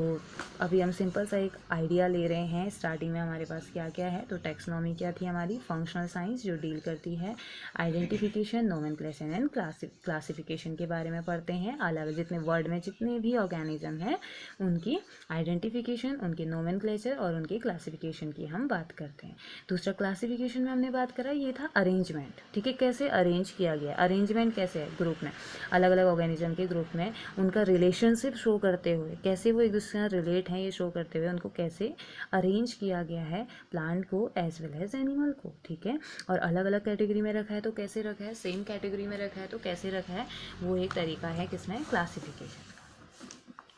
अभी हम सिंपल सा एक आइडिया ले रहे हैं। स्टार्टिंग में हमारे पास क्या क्या है, तो टैक्सोनॉमी क्या थी हमारी, फंक्शनल साइंस जो डील करती है आइडेंटिफिकेशन, नोमेनक्लेचर एंड क्लासिफिकेशन के बारे में पढ़ते हैं। अलग जितने वर्ड में जितने भी ऑर्गेनिज्म हैं उनकी आइडेंटिफिकेशन, उनके नोमेनक्लेचर और उनके क्लासिफिकेशन की हम बात करते हैं। दूसरा, क्लासिफिकेशन क्लासिफिकेशन में हमने बात करा ये था अरेंजमेंट, ठीक है, कैसे अरेंज किया गया। अरेंजमेंट कैसे है, ग्रुप में, अलग अलग ऑर्गेनिज्म के ग्रुप में उनका रिलेशनशिप शो करते हुए, कैसे वो एक दूसरे से रिलेट हैं ये शो करते हुए उनको कैसे अरेंज किया गया है, प्लांट को एज वेल एज एनिमल को, ठीक है। और अलग अलग कैटेगरी में रखा है तो कैसे रखा है, सेम कैटेगरी में रखा है तो कैसे रखा है, वो एक तरीका है किसमें, क्लासिफिकेशन।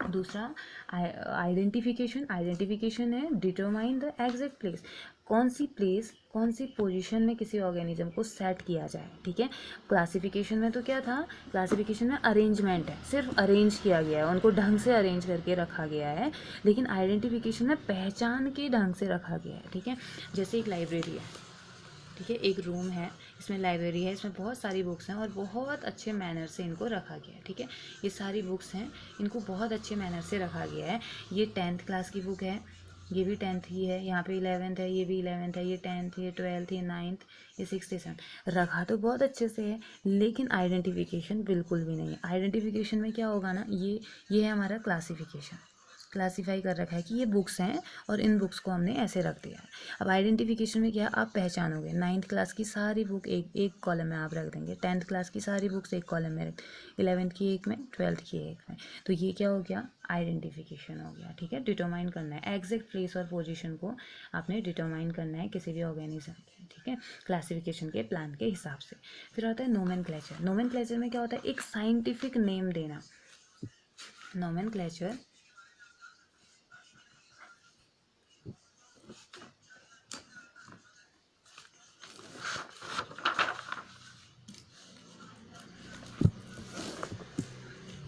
दूसरा आइडेंटिफिकेशन, आइडेंटिफिकेशन है डिटरमाइन द एग्जैक्ट प्लेस, कौन सी प्लेस, कौन सी पोजीशन में किसी ऑर्गेनिज्म को सेट किया जाए, ठीक है। क्लासिफिकेशन में तो क्या था, क्लासिफिकेशन में अरेंजमेंट है, सिर्फ अरेंज किया गया है, उनको ढंग से अरेंज करके रखा गया है। लेकिन आइडेंटिफिकेशन में पहचान के ढंग से रखा गया है, ठीक है। जैसे एक लाइब्रेरी है, ठीक है, एक रूम है, इसमें लाइब्रेरी है, इसमें बहुत सारी बुक्स हैं और बहुत अच्छे मैनर से इनको रखा गया है, ठीक है। ये सारी बुक्स हैं, इनको बहुत अच्छे मैनर से रखा गया है। ये 10th क्लास की बुक है, ये भी 10th ही है, यहाँ पे 11th है, ये भी 11th है, ये 10th, ये 12th, ये 9th, ये 6th, 7th, रखा तो बहुत अच्छे से है, लेकिन आइडेंटिफिकेशन बिल्कुल भी नहीं है। आइडेंटिफिकेशन में क्या होगा ना, ये है हमारा क्लासिफिकेशन, क्लासीफाई कर रखा है कि ये बुक्स हैं और इन बुक्स को हमने ऐसे रख दिया है। अब आइडेंटिफिकेशन में क्या, आप पहचानोगे, 9th क्लास की सारी बुक एक एक कॉलम में आप रख देंगे, 10th क्लास की सारी बुक्स एक कॉलम में रख, 11th की एक में, 12th की एक में, तो ये क्या हो गया, आइडेंटिफिकेशन हो गया, ठीक है। डिटरमाइन करना है एग्जैक्ट प्लेस और पोजीशन को, आपने डिटरमाइन करना है किसी भी ऑर्गेनिज्म के, ठीक है, क्लासिफिकेशन के प्लान के हिसाब से। फिर आता है नोमेनक्लेचर। नोमेनक्लेचर में क्या होता है, एक साइंटिफिक नेम देना। नोमेनक्लेचर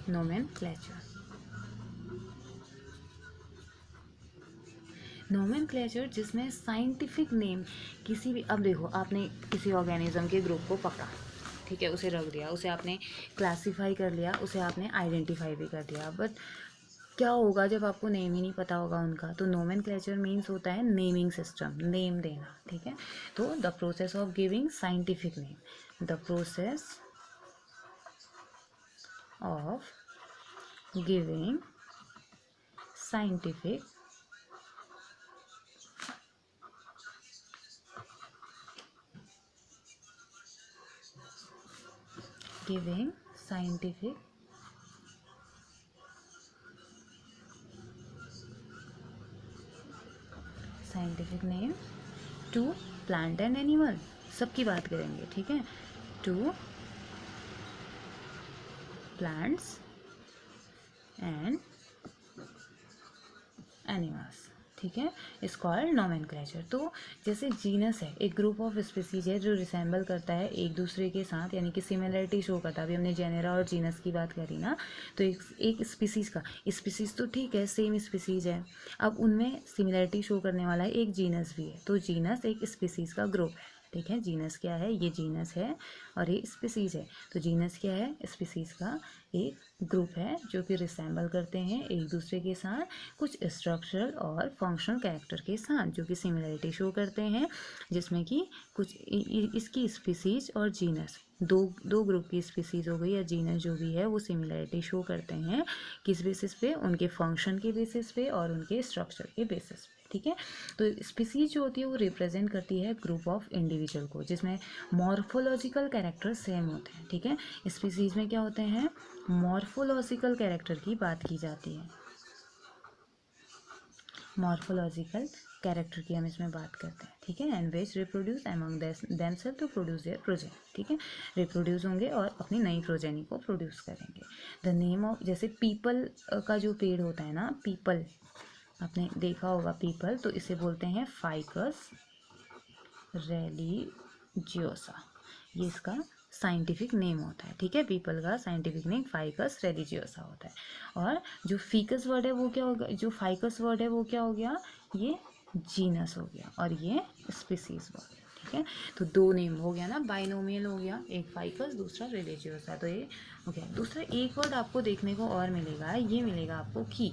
नोमेनक्लेचर, नोमेनक्लेचर जिसमें साइंटिफिक नेम किसी भी, अब देखो आपने किसी ऑर्गेनिज्म के ग्रुप को पकड़ा, ठीक है, उसे रख दिया, उसे आपने क्लासीफाई कर लिया, उसे आपने आइडेंटिफाई भी कर दिया, बट क्या होगा जब आपको नेम ही नहीं पता होगा उनका, तो नोमेनक्लेचर मीन्स होता है नेमिंग सिस्टम, नेम देना, ठीक है। तो the process of giving scientific name, the process of giving scientific giving scientific name to plant and animal, सबकी बात करेंगे, ठीक है, to plants and animals, ठीक है, इस कॉल्ड नोमेनक्लेचर। तो जैसे जीनस है, एक ग्रुप ऑफ स्पीसीज है जो रिसेंबल करता है एक दूसरे के साथ, यानी कि सिमिलरिटी शो करता है। अभी हमने जेनेरा और जीनस की बात करी ना, तो एक स्पीसीज का, स्पीसीज तो ठीक है, सेम स्पीसीज है, अब उनमें सिमिलरिटी शो करने वाला एक जीनस भी है, तो जीनस एक स्पीसीज का ग्रुप है, ठीक है। जीनस क्या है, ये जीनस है और ये स्पीसीज है, तो जीनस क्या है, स्पीसीज का एक ग्रुप है जो कि रिसेंबल करते हैं एक दूसरे के साथ कुछ स्ट्रक्चरल और फंक्शनल कैरेक्टर के साथ, जो कि सिमिलरिटी शो करते हैं, जिसमें कि कुछ इसकी स्पीसीज और जीनस, दो ग्रुप की स्पीसीज हो गई या जीनस जो भी है, वो सिमिलरिटी शो करते हैं किस बेसिस पे, उनके फंक्शन के बेसिस पे और उनके स्ट्रक्चर के बेसिस पे, ठीक है। तो स्पीसीज जो होती है वो रिप्रेजेंट करती है ग्रुप ऑफ इंडिविजुअल को, जिसमें मॉर्फोलॉजिकल कैरेक्टर सेम होते हैं, ठीक है। स्पीसीज में क्या होते हैं, मॉर्फोलॉजिकल कैरेक्टर की बात की जाती है, मॉर्फोलॉजिकल कैरेक्टर की हम इसमें बात करते हैं, ठीक है। And which reproduce among themselves to produce their progeny, ठीक है, रिप्रोड्यूस होंगे और अपनी नई प्रोजेनी को प्रोड्यूस करेंगे। द नेम ऑफ, जैसे पीपल का जो पेड़ होता है ना, पीपल आपने देखा होगा पीपल, तो इसे बोलते हैं फाइकस रेलिजियोसा, ये इसका साइंटिफिक नेम होता है, ठीक है। पीपल का साइंटिफिक नेम फाइकस रेलिजियोसा होता है। और जो फीकस वर्ड है वो क्या होगा, जो फाइकस वर्ड है वो क्या हो गया, ये जीनस हो गया और ये स्पीसीज वर्ड, ठीक है। तो दो नेम हो गया ना, बाइनोमियल हो गया, एक फाइकस दूसरा रिलीजियोसा, तो ये हो गया। दूसरा एक वर्ड आपको देखने को और मिलेगा, ये मिलेगा आपको की।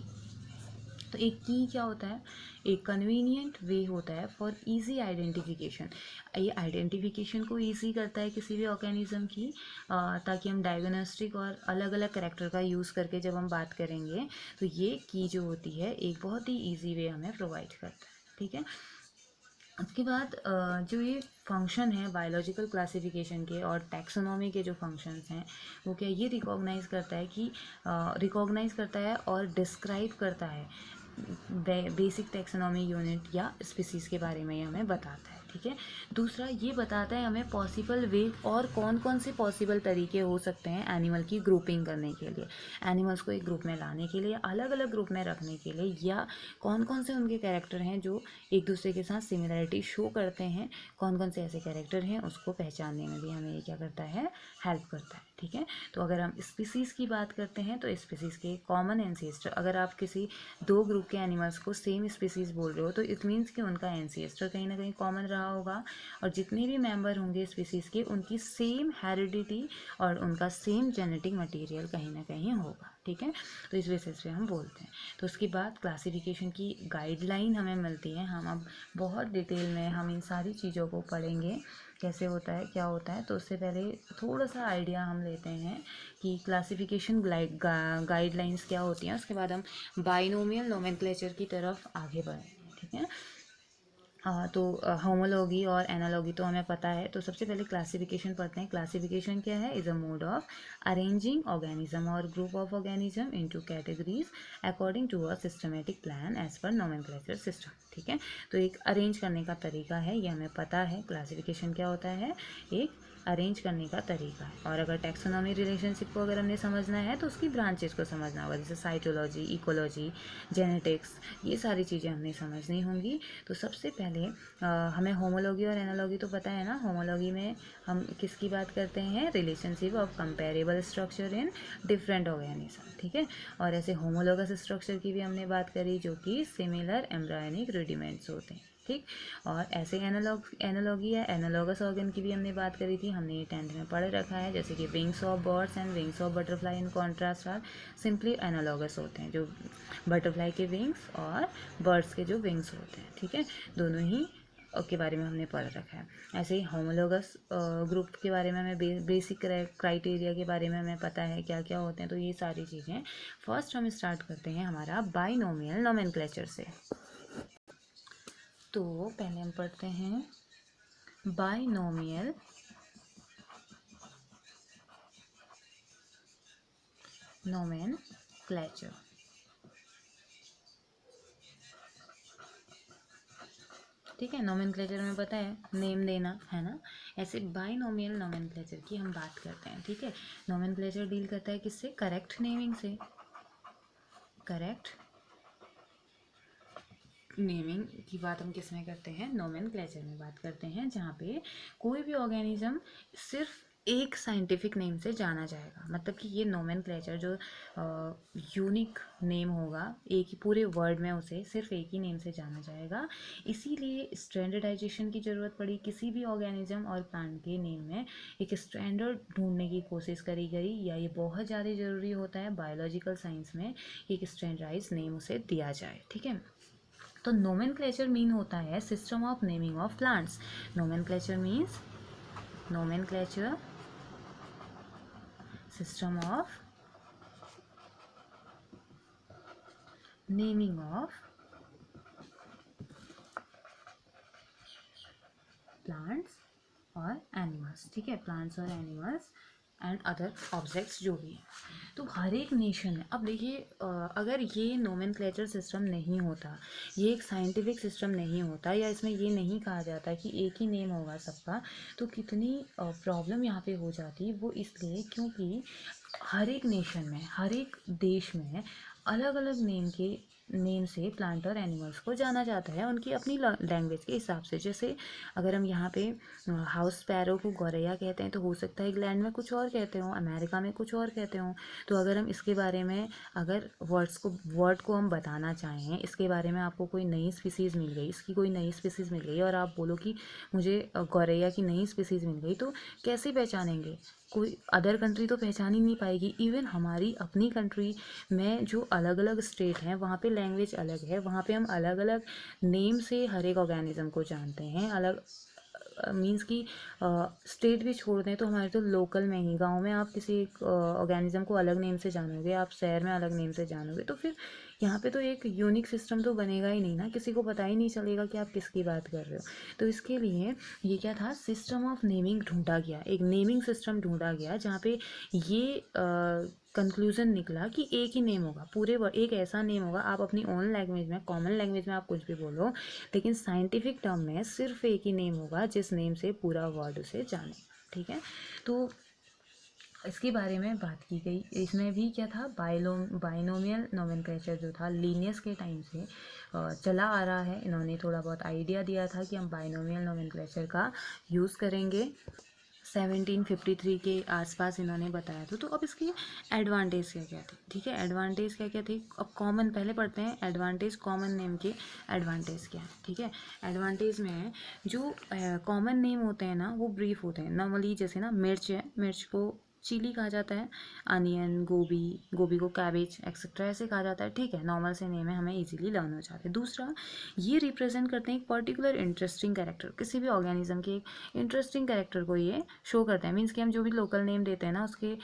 तो एक की क्या होता है, एक कन्वीनियंट वे होता है फॉर इजी आइडेंटिफिकेशन, ये आइडेंटिफिकेशन को इजी करता है किसी भी ऑर्गेनिज्म की, ताकि हम डायग्नोस्टिक और अलग अलग कैरेक्टर का यूज़ करके जब हम बात करेंगे तो ये की जो होती है एक बहुत ही इजी वे हमें प्रोवाइड करता है, ठीक है। उसके बाद जो ये फंक्शन है बायोलॉजिकल क्लासिफिकेशन के और टैक्सोनॉमी के जो फंक्शंस हैं वो क्या ये रिकॉग्नाइज करता है कि रिकॉग्नाइज करता है और डिस्क्राइब करता है बेसिक टैक्सोनॉमी यूनिट या स्पीसीज़ के बारे में ये हमें बताता है। ठीक है, दूसरा ये बताता है हमें पॉसिबल वे और कौन कौन से पॉसिबल तरीके हो सकते हैं एनिमल की ग्रुपिंग करने के लिए, एनिमल्स को एक ग्रुप में लाने के लिए, अलग अलग ग्रुप में रखने के लिए, या कौन कौन से उनके कैरेक्टर हैं जो एक दूसरे के साथ सिमिलरिटी शो करते हैं, कौन कौन से ऐसे कैरेक्टर हैं उसको पहचानने में भी हमें ये क्या करता है, हेल्प करता है। ठीक है, तो अगर हम स्पीसीज़ की बात करते हैं तो स्पीसीज़ के कॉमन एंसेस्टर, अगर आप किसी दो ग्रुप के एनिमल्स को सेम स्पीसीज़ बोल रहे हो तो इट मीन्स कि उनका एंसेस्टर कहीं ना कहीं कॉमन रहा होगा, और जितने भी मेंबर होंगे स्पीसीज़ के उनकी सेम हेरिडिटी और उनका सेम जेनेटिक मटेरियल कहीं ना कहीं होगा। ठीक है, तो इस बेसिस पे हम बोलते हैं। तो उसके बाद क्लासिफिकेशन की गाइडलाइन हमें मिलती है, हम अब बहुत डिटेल में हम इन सारी चीज़ों को पढ़ेंगे कैसे होता है क्या होता है। तो उससे पहले थोड़ा सा आइडिया हम लेते हैं कि क्लासिफिकेशन गाइडलाइंस क्या होती हैं, उसके बाद हम बाइनोमियल नोमेनक्लेचर की तरफ आगे बढ़ेंगे। ठीक है, तो होमोलॉगी और एनालॉगी तो हमें पता है, तो सबसे पहले क्लासिफिकेशन पढ़ते हैं। क्लासिफिकेशन क्या है, is a mode of arranging organism और group of organism into categories according to a systematic plan as per nomenclature system. ठीक है, तो एक अरेंज करने का तरीका है, ये हमें पता है। क्लासिफिकेशन क्या होता है, एक अरेंज करने का तरीका है। और अगर टैक्सोनॉमी रिलेशनशिप को अगर हमने समझना है तो उसकी ब्रांचेस को समझना होगा, जैसे साइटोलॉजी, इकोलॉजी, जेनेटिक्स, ये सारी चीज़ें हमने समझनी होंगी। तो सबसे पहले हमें होमोलॉगी और एनालॉगी तो पता है ना। होमोलॉगी में हम किसकी बात करते हैं, relationship of comparable structure in different organism. ठीक है, और ऐसे होमोलॉगस स्ट्रक्चर की भी हमने बात करी जो कि सिमिलर एम्ब्रायोनिक रूडिमेंट्स होते हैं। ठीक, और ऐसे एनालॉगी या एनालॉगस ऑर्गन की भी हमने बात करी थी, हमने ये 10th में पढ़ रखा है, जैसे कि wings of birds and wings of butterfly in contrast are simply analogous होते हैं, जो बटरफ्लाई के विंग्स और बर्ड्स के जो विंग्स होते हैं। ठीक है, दोनों ही के बारे में हमने पढ़ रखा है। ऐसे ही होमोलॉगस ग्रुप के बारे में हमें बेसिक क्राइटेरिया के बारे में हमें पता है क्या क्या होते हैं। तो ये सारी चीज़ें फर्स्ट हम स्टार्ट करते हैं हमारा बाइनोमियल नोमेनक्लेचर से। तो पहले हम पढ़ते हैं बाइनोमियल नोमेनक्लेचर। ठीक है, नोमेनक्लेचर में पता है नेम देना है ना। ऐसे बाइनोमियल नोमेनक्लेचर की हम बात करते हैं। ठीक है, नोमेनक्लेचर डील करता है किससे, करेक्ट नेमिंग से। करेक्ट नेमिंग की बात हम किस में करते हैं, नोमेनक्लेचर में बात करते हैं, जहाँ पे कोई भी ऑर्गेनिज्म सिर्फ एक साइंटिफिक नेम से जाना जाएगा। मतलब कि ये नोमेनक्लेचर जो यूनिक नेम होगा, एक ही पूरे वर्ड में उसे सिर्फ एक ही नेम से जाना जाएगा। इसीलिए स्टैंडर्डाइजेशन की ज़रूरत पड़ी, किसी भी ऑर्गेनिज्म और प्लांट के नेम में एक स्टैंडर्ड ढूंढने की कोशिश करी गई, या ये बहुत ज़्यादा ज़रूरी होता है बायोलॉजिकल साइंस में, एक स्टैंडर्डाइज नेम उसे दिया जाए। ठीक है, तो नोमेनक्लेचर मीन होता है system of naming of plants. Nomenclature means nomenclature system of naming of plants और एनिमल्स। ठीक है, प्लांट्स और एनिमल्स एंड अदर ऑब्जेक्ट्स जो भी हैं। तो हर एक नेशन में, अब देखिए अगर ये नोमेनक्लेचर सिस्टम नहीं होता, ये एक साइंटिफिक सिस्टम नहीं होता, या इसमें ये नहीं कहा जाता कि एक ही नेम होगा सबका, तो कितनी प्रॉब्लम यहाँ पे हो जाती। वो इसलिए क्योंकि हर एक नेशन में, हर एक देश में अलग अलग नेम से प्लांट और एनिमल्स को जाना जाता है, उनकी अपनी लैंग्वेज के हिसाब से। जैसे अगर हम यहाँ पे हाउस स्पैरो को गौरैया कहते हैं, तो हो सकता है इंग्लैंड में कुछ और कहते हो, अमेरिका में कुछ और कहते हो। तो अगर हम इसके बारे में, अगर वर्ड को हम बताना चाहें, इसके बारे में आपको कोई नई स्पीसीज़ मिल गई, इसकी कोई नई स्पीसीज़ मिल गई और आप बोलो कि मुझे गौरैया की नई स्पीसीज़ मिल गई, तो कैसे पहचानेंगे, कोई अदर कंट्री तो पहचान ही नहीं पाएगी। इवन हमारी अपनी कंट्री में जो अलग अलग स्टेट हैं, वहाँ पे लैंग्वेज अलग है, वहाँ पे हम अलग अलग नेम से हर एक ऑर्गेनिज्म को जानते हैं। अलग मीन्स कि स्टेट भी छोड़ दें तो हमारे तो लोकल में ही, गांव में आप किसी एक ऑर्गेनिज्म को अलग नेम से जानोगे, आप शहर में अलग नेम से जानोगे, तो फिर यहाँ पे तो एक यूनिक सिस्टम तो बनेगा ही नहीं ना, किसी को पता ही नहीं चलेगा कि आप किसकी बात कर रहे हो। तो इसके लिए ये क्या था, सिस्टम ऑफ नेमिंग ढूंढा गया, एक नेमिंग सिस्टम ढूंढा गया जहाँ पे ये कंक्लूजन निकला कि एक ही नेम होगा, पूरे एक ऐसा नेम होगा, आप अपनी ओन लैंग्वेज में, कॉमन लैंग्वेज में आप कुछ भी बोलो, लेकिन साइंटिफिक टर्म में सिर्फ एक ही नेम होगा जिस नेम से पूरा वर्ल्ड उसे जाने। ठीक है, तो इसके बारे में बात की गई। इसमें भी क्या था, बाइनोमियल नोमेनक्लेचर जो था लिनियस के टाइम से चला आ रहा है। इन्होंने थोड़ा बहुत आइडिया दिया था कि हम बाइनोमियल नोमेनक्लेचर का यूज़ करेंगे, 1753 के आसपास इन्होंने बताया था। तो अब इसके एडवांटेज क्या क्या थे, ठीक है, एडवांटेज क्या क्या थे। अब कॉमन पहले पढ़ते हैं एडवांटेज, कॉमन नेम के एडवांटेज क्या है। ठीक है, एडवांटेज में है जो कॉमन नेम होते हैं ना वो ब्रीफ होते हैं नॉर्मली। जैसे ना मिर्च है, मिर्च को चिली कहा जाता है, अनियन गोभी, गोभी को कैबेज एक्सेट्रा ऐसे कहा जाता है। ठीक है, नॉर्मल से नेम है, हमें इजीली लर्न हो जाते हैं। दूसरा, ये रिप्रेजेंट करते हैं एक पर्टिकुलर इंटरेस्टिंग कैरेक्टर, किसी भी ऑर्गेनिज्म के एक इंटरेस्टिंग कैरेक्टर को ये शो करते हैं। मीन्स कि हम जो भी लोकल नेम देते हैं ना उसके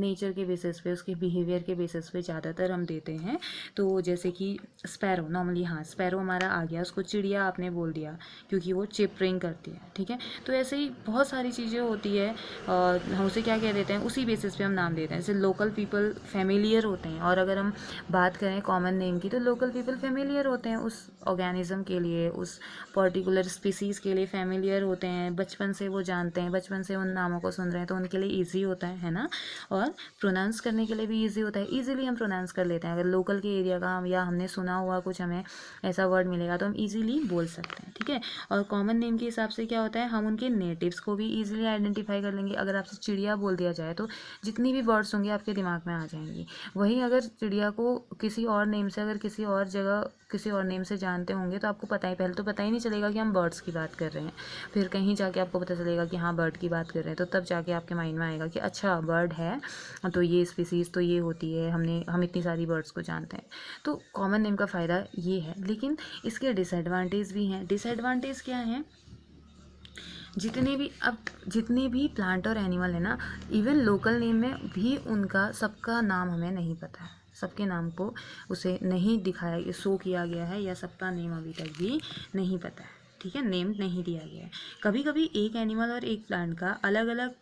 नेचर के बेसिस पे, उसके बिहेवियर के बेसिस पे ज़्यादातर हम देते हैं। तो जैसे कि स्पैरो, नॉर्मली हाँ स्पैरो हमारा आ गया, उसको चिड़िया आपने बोल दिया क्योंकि वो चिपरिंग करती है। ठीक है, तो ऐसे ही बहुत सारी चीज़ें होती है, हम उसे क्या कह देते हैं, उसी बेसिस पे हम नाम देते हैं। जैसे लोकल पीपल फेमिलियर होते हैं, और अगर हम बात करें कॉमन नेम की तो लोकल पीपल फेमिलियर होते हैं उस ऑर्गेनिज्म के लिए, उस पर्टिकुलर स्पीसीज़ के लिए फेमिलियर होते हैं, बचपन से वो जानते हैं, बचपन से उन नामों को सुन रहे हैं, तो उनके लिए ईजी होता है ना, और प्रोनाउंस करने के लिए भी ईजी होता है, ईजिली हम प्रोनाउंस कर लेते हैं। अगर लोकल के एरिया का या हमने सुना हुआ कुछ हमें ऐसा वर्ड मिलेगा तो हम ईजिली बोल सकते हैं। ठीक है, और कॉमन नेम के हिसाब से क्या होता है, हम उनके नेटिव्स को भी ईजिली आइडेंटिफाई कर लेंगे। अगर आपसे चिड़िया बोल दिया जाए तो जितनी भी बर्ड्स होंगे आपके दिमाग में आ जाएंगी। वहीं अगर चिड़िया को किसी और नेम से, अगर किसी और जगह किसी और नेम से जानते होंगे तो आपको पता ही, पहले तो पता ही नहीं चलेगा कि हम बर्ड्स की बात कर रहे हैं, फिर कहीं जाके आपको पता चलेगा कि हाँ बर्ड की बात कर रहे हैं, तो तब जाके आपके माइंड में आएगा कि अच्छा बर्ड है तो ये स्पीसीज़ तो ये होती है, हम इतनी सारी बर्ड्स को जानते हैं। तो कॉमन नेम का फ़ायदा ये है, लेकिन इसके डिसएडवांटेज भी हैं। डिसएडवांटेज क्या हैं, जितने भी प्लांट और एनिमल है ना, इवन लोकल नेम में भी उनका सबका नाम हमें नहीं पता है, सबके नाम को उसे नहीं दिखाया, शो किया गया है, या सबका नेम अभी तक भी नहीं पता है। ठीक है, नेम नहीं दिया गया है। कभी कभी एक एनिमल और एक प्लांट का अलग अलग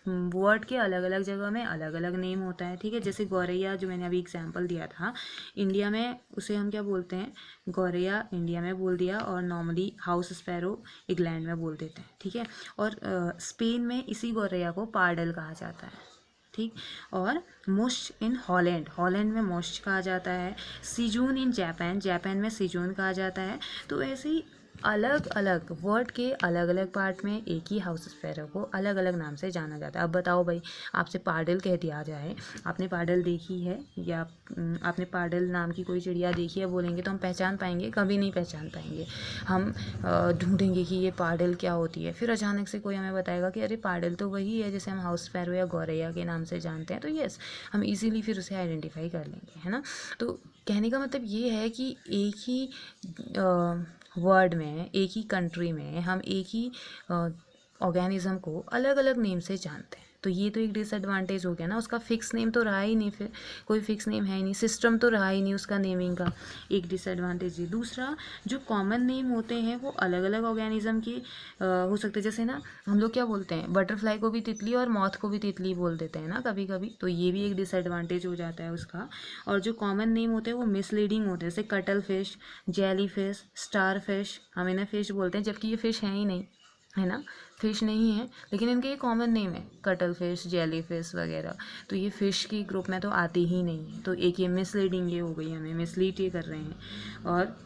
वर्ड के अलग अलग जगह में अलग अलग नेम होता है। ठीक है, जैसे गौरैया जो मैंने अभी एग्जांपल दिया था, इंडिया में उसे हम क्या बोलते हैं, गौरैया इंडिया में बोल दिया, और नॉर्मली हाउस स्पैरो इंग्लैंड में बोल देते हैं। ठीक है, और स्पेन में इसी गौरैया को पार्डल कहा जाता है। ठीक, और मोस्ट इन हॉलैंड, हॉलैंड में मोस्ट कहा जाता है। सीजून इन जापान, जापान में सीजून कहा जाता है। तो ऐसे ही अलग अलग वर्ड के अलग अलग पार्ट में एक ही हाउस स्पैरो को अलग अलग नाम से जाना जाता है। अब बताओ भाई, आपसे पार्डल कह दिया जाए, आपने पार्डल देखी है या आपने पार्डल नाम की कोई चिड़िया देखी है, बोलेंगे तो हम पहचान पाएंगे? कभी नहीं पहचान पाएंगे। हम ढूंढेंगे कि ये पार्डल क्या होती है, फिर अचानक से कोई हमें बताएगा कि अरे पार्डल तो वही है जिसे हम हाउस स्पैरो या गौरैया के नाम से जानते हैं, तो यस हम इजीली फिर उसे आइडेंटिफाई कर लेंगे, है ना। तो कहने का मतलब ये है कि एक ही वर्ड में, एक ही कंट्री में हम एक ही ऑर्गेनिज्म को अलग अलग नेम से जानते हैं। तो ये तो एक डिसएडवांटेज हो गया ना, उसका फिक्स नेम तो रहा ही नहीं, फिर कोई फिक्स नेम है ही नहीं, सिस्टम तो रहा ही नहीं उसका नेमिंग का, एक डिसएडवांटेज है। दूसरा, जो कॉमन नेम होते हैं वो अलग अलग ऑर्गेनिज्म की हो सकते हैं। जैसे ना हम लोग क्या बोलते हैं, बटरफ्लाई को भी तितली और मॉथ को भी तितली बोल देते हैं ना कभी कभी, तो ये भी एक डिसएडवांटेज हो जाता है उसका। और जो कॉमन नेम होते हैं वो मिसलीडिंग होते हैं, जैसे cuttle fish, jelly fish, star fish, हम इन्हें फिश बोलते हैं जबकि ये फिश हैं ही नहीं, है ना, फिश नहीं है, लेकिन इनके ये कॉमन नेम है, कटल फिश, जेली फिश वगैरह, तो ये फ़िश की ग्रुप में तो आती ही नहीं है। तो एक ये मिसलीडिंग ये हो गई, हमें मिसलीड ये कर रहे हैं। और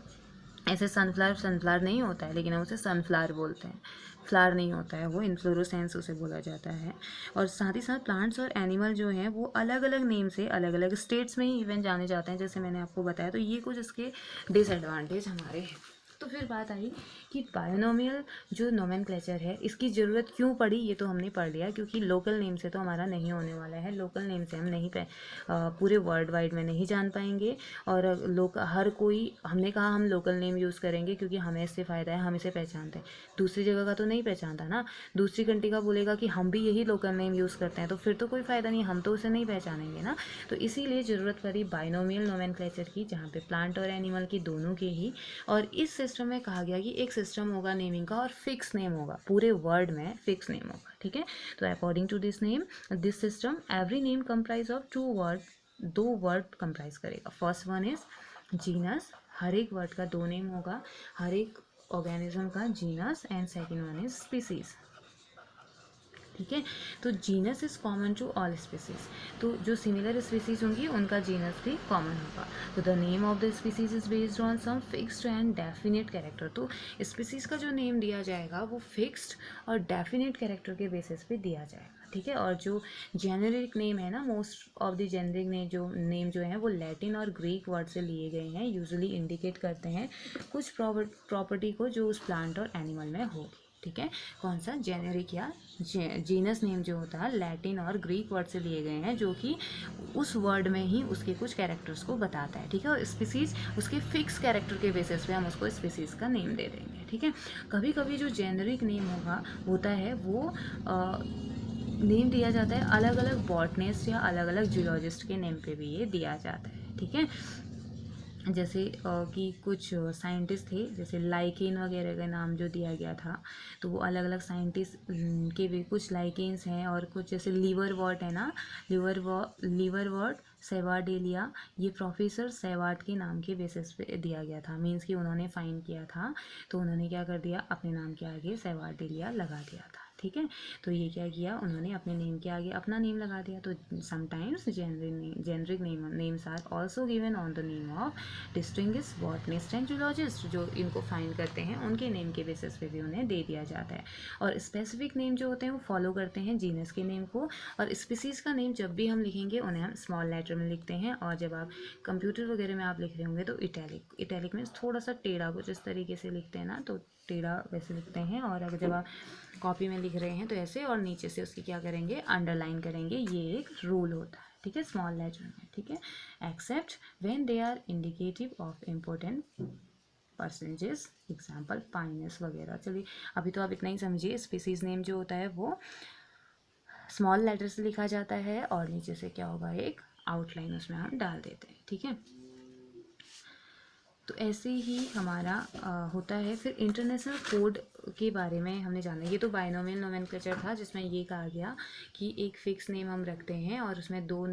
ऐसे सनफ्लावर नहीं होता है, लेकिन हम उसे सनफ्लावर बोलते हैं, फ्लावर नहीं होता है वो, इन्फ्लोरोसेंस उसे बोला जाता है। और साथ ही साथ प्लांट्स और एनिमल जो हैं वो अलग अलग नेम से अलग अलग स्टेट्स में ही इवन जाने जाते हैं, जैसे मैंने आपको बताया। तो ये कुछ इसके डिसएडवांटेज हमारे हैं। तो फिर बात आई कि बायोनोमियल जो नोमेनक्लेचर है इसकी ज़रूरत क्यों पड़ी, ये तो हमने पढ़ लिया, क्योंकि लोकल नेम से तो हमारा नहीं होने वाला है। लोकल नेम से हम नहीं पूरे वर्ल्ड वाइड में नहीं जान पाएंगे। और हर कोई, हमने कहा हम लोकल नेम यूज़ करेंगे क्योंकि हमें इससे फ़ायदा है, हम इसे पहचानते हैं। दूसरी जगह का तो नहीं पहचानता ना, दूसरी कंट्री का बोलेगा कि हम भी यही लोकल नेम यूज़ करते हैं, तो फिर तो कोई फ़ायदा नहीं, हम तो उसे नहीं पहचानेंगे ना। तो इसीलिए ज़रूरत पड़ी बाइनोमियल नोमेनक्लेचर की, जहाँ पे प्लांट और एनिमल की दोनों के ही। और इस सिस्टम में कहा गया कि एक सिस्टम होगा नेमिंग का और फिक्स नेम होगा, पूरे वर्ड में फिक्स नेम होगा, ठीक है। तो according to this name, this system, every name comprise of 2 word, 2 word comprise करेगा। फर्स्ट वन इज जीनस, हर एक वर्ड का 2 नेम होगा, हर एक ऑर्गेनिज्म का genus, and second one is species, ठीक है। तो genus is common to all species, तो जो सिमिलर स्पीसीज होंगी उनका जीनस भी कॉमन होगा। तो the name of the species is based on some fixed and definite character, तो स्पीसीज का जो नेम दिया जाएगा वो फिक्स्ड और डेफिनेट कैरेक्टर के बेसिस पे दिया जाएगा, ठीक है। और जो जेनेरिक नेम है ना, most of the generic name जो है वो लैटिन और ग्रीक वर्ड से लिए गए हैं, यूजुअली इंडिकेट करते हैं कुछ प्रॉपर्टी को जो उस प्लांट और एनिमल में होगी, ठीक है। कौन सा जेनेरिक या जीनस नेम जो होता है लैटिन और ग्रीक वर्ड से लिए गए हैं, जो कि उस वर्ड में ही उसके कुछ कैरेक्टर्स को बताता है, ठीक है। और स्पीसीज उसके फिक्स कैरेक्टर के बेसिस पे हम उसको स्पीसीज का नेम दे देंगे, ठीक है। कभी कभी जो जेनेरिक नेम होता है वो नेम दिया जाता है अलग अलग बॉटनिस्ट या अलग अलग जूलॉजिस्ट के नेम पे भी ये दिया जाता है, ठीक है। जैसे कि कुछ साइंटिस्ट थे, जैसे लाइकेन वगैरह का नाम जो दिया गया था, तो वो अलग अलग साइंटिस्ट के भी कुछ लाइकेन्स हैं। और कुछ जैसे लीवरवॉर्ट है ना, लीवरवॉर्ट सेवाडेलिया, ये प्रोफेसर सेवार्ट के नाम के बेसिस पे दिया गया था, मींस कि उन्होंने फाइंड किया था, तो उन्होंने क्या कर दिया, अपने नाम के आगे सेवाडेलिया लगा दिया था, ठीक है। तो ये क्या किया, उन्होंने अपने नेम के आगे अपना नेम लगा दिया। तो sometimes generic names are also given on the name of distinguished botanist and zoologist, जो इनको फाइंड करते हैं उनके नेम के बेसिस पे भी उन्हें दे दिया जाता है। और स्पेसिफिक नेम जो होते हैं वो फॉलो करते हैं जीनस के नेम को। और स्पीसीज का नेम जब भी हम लिखेंगे उन्हें हम स्मॉल लेटर में लिखते हैं, और जब आप कंप्यूटर वगैरह में आप लिख रहे होंगे तो इटैलिक में थोड़ा सा टेढ़ा कुछ इस तरीके से लिखते हैं ना, तो टेढ़ा वैसे लिखते हैं। और अगर जब आप कॉपी में लिख रहे हैं तो ऐसे, और नीचे से उसकी क्या करेंगे, अंडरलाइन करेंगे, ये एक रूल होता है, ठीक है, स्मॉल लेटर में, ठीक है। Except when they are indicative of important percentage, example Pinus वगैरह। चलिए अभी तो आप इतना ही समझिए, स्पीसीज नेम जो होता है वो स्मॉल लेटर से लिखा जाता है, और नीचे से क्या होगा, एक आउटलाइन उसमें हम डाल देते हैं, ठीक है। तो ऐसे ही हमारा होता है। फिर इंटरनेशनल कोड के बारे में हमने जाना, ये तो बाइनोमियल नोमेनक्लेचर था जिसमें ये कहा गया कि एक फ़िक्स नेम हम रखते हैं और उसमें दो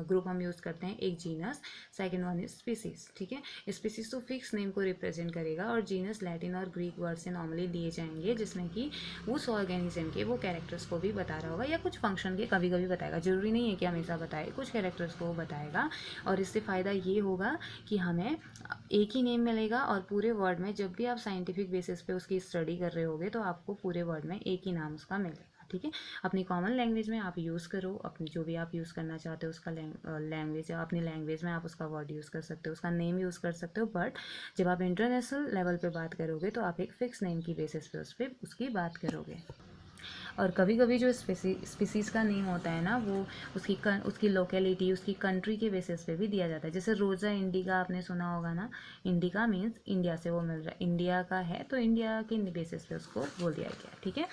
ग्रुप हम यूज़ करते हैं, एक genus, second one is species, ठीक है। स्पीसीज तो फिक्स नेम को रिप्रेजेंट करेगा, और जीनस लैटिन और ग्रीक वर्ड से नॉर्मली लिए जाएंगे, जिसमें कि उस ऑर्गेनिज्म के वो कैरेक्टर्स को भी बता रहा होगा, या कुछ फंक्शन के कभी कभी बताएगा, ज़रूरी नहीं है कि हमेशा बताए, कुछ कैरेक्टर्स को वो बताएगा। और इससे फ़ायदा ये होगा कि हमें एक ही नेम मिलेगा, और पूरे वर्ड में जब भी आप साइंटिफिक बेसिस पे उसकी स्टडी कर रहे होगे तो आपको पूरे वर्ड में एक ही नाम उसका मिलेगा, ठीक है। अपनी कॉमन लैंग्वेज में आप यूज़ करो, अपनी जो भी आप यूज़ करना चाहते हो उसका लैंग्वेज, अपनी लैंग्वेज में आप उसका वर्ड यूज़ कर सकते हो, उसका नेम यूज़ कर सकते हो। बट जब आप इंटरनेशनल लेवल पे बात करोगे तो आप एक फिक्स नेम की बेसिस पे उस पर उसकी बात करोगे। और कभी कभी जो स्पीसीज़ का नेम होता है ना, वो उसकी लोकेलिटी, उसकी कंट्री के बेसिस पे भी दिया जाता है। जैसे रोज़ा इंडिका आपने सुना होगा ना, इंडिका मीन्स इंडिया से वो मिल रहा है, इंडिया का है तो इंडिया के बेसिस पे उसको बोल दिया गया, ठीक है,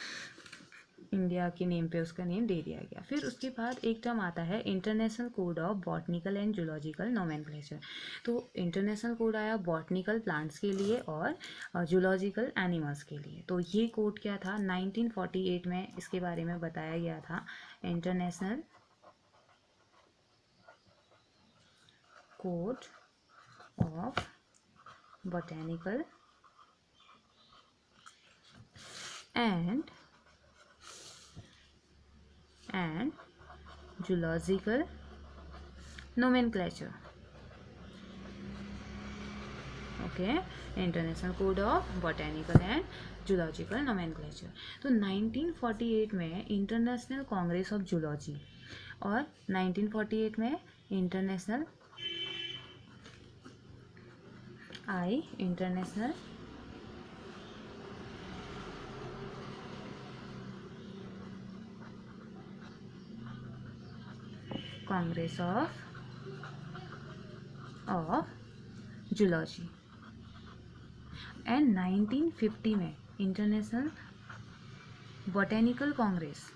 इंडिया के नेम पे उसका नेम दे दिया गया। फिर उसके बाद एक टर्म आता है international code of botanical and zoological nomenclature. तो इंटरनेशनल कोड आया बॉटनिकल प्लांट्स के लिए और जूलॉजिकल एनिमल्स के लिए। तो ये कोड क्या था, 1948 में इसके बारे में बताया गया था, international code of botanical and zoological nomenclature, okay, international code of botanical and zoological nomenclature। तो 1948 में इंटरनेशनल कांग्रेस ऑफ जूलॉजी और 1948 में international I international Congress of zoology. And 1950 में इंटरनेशनल बॉटेनिकल कांग्रेस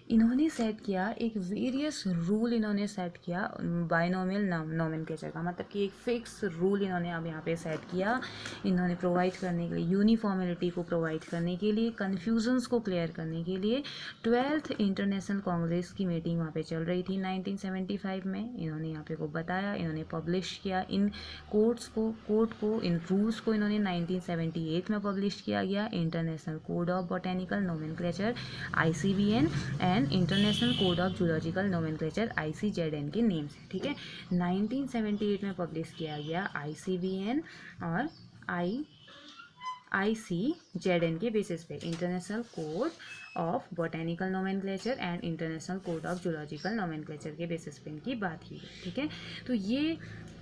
इन्होंने सेट किया, एक वेरियस रूल इन्होंने सेट किया बाइनोमियल नोमेनक्लेचर का, मतलब कि एक फिक्स रूल इन्होंने अब यहाँ पे सेट किया। इन्होंने प्रोवाइड करने के लिए, यूनिफॉर्मिलिटी को प्रोवाइड करने के लिए, कन्फ्यूजन्स को क्लियर करने के लिए 12th इंटरनेशनल कांग्रेस की मीटिंग वहाँ पे चल रही थी 1975 में। इन्होंने यहाँ पे को बताया, इन्होंने पब्लिश किया इन कोड को इन रूल्स को इन्होंने 1978 में पब्लिश किया गया, international code of botanical nomenclature ICBN and international code of zoological nomenclature ICZN के नेम से, ठीक है। 1978 में पब्लिश किया गया ICBN और ICZN के बेसिस पे, international code of botanical nomenclature and international code of zoological nomenclature के बेसिस पे इनकी बात की गई, ठीक है। तो ये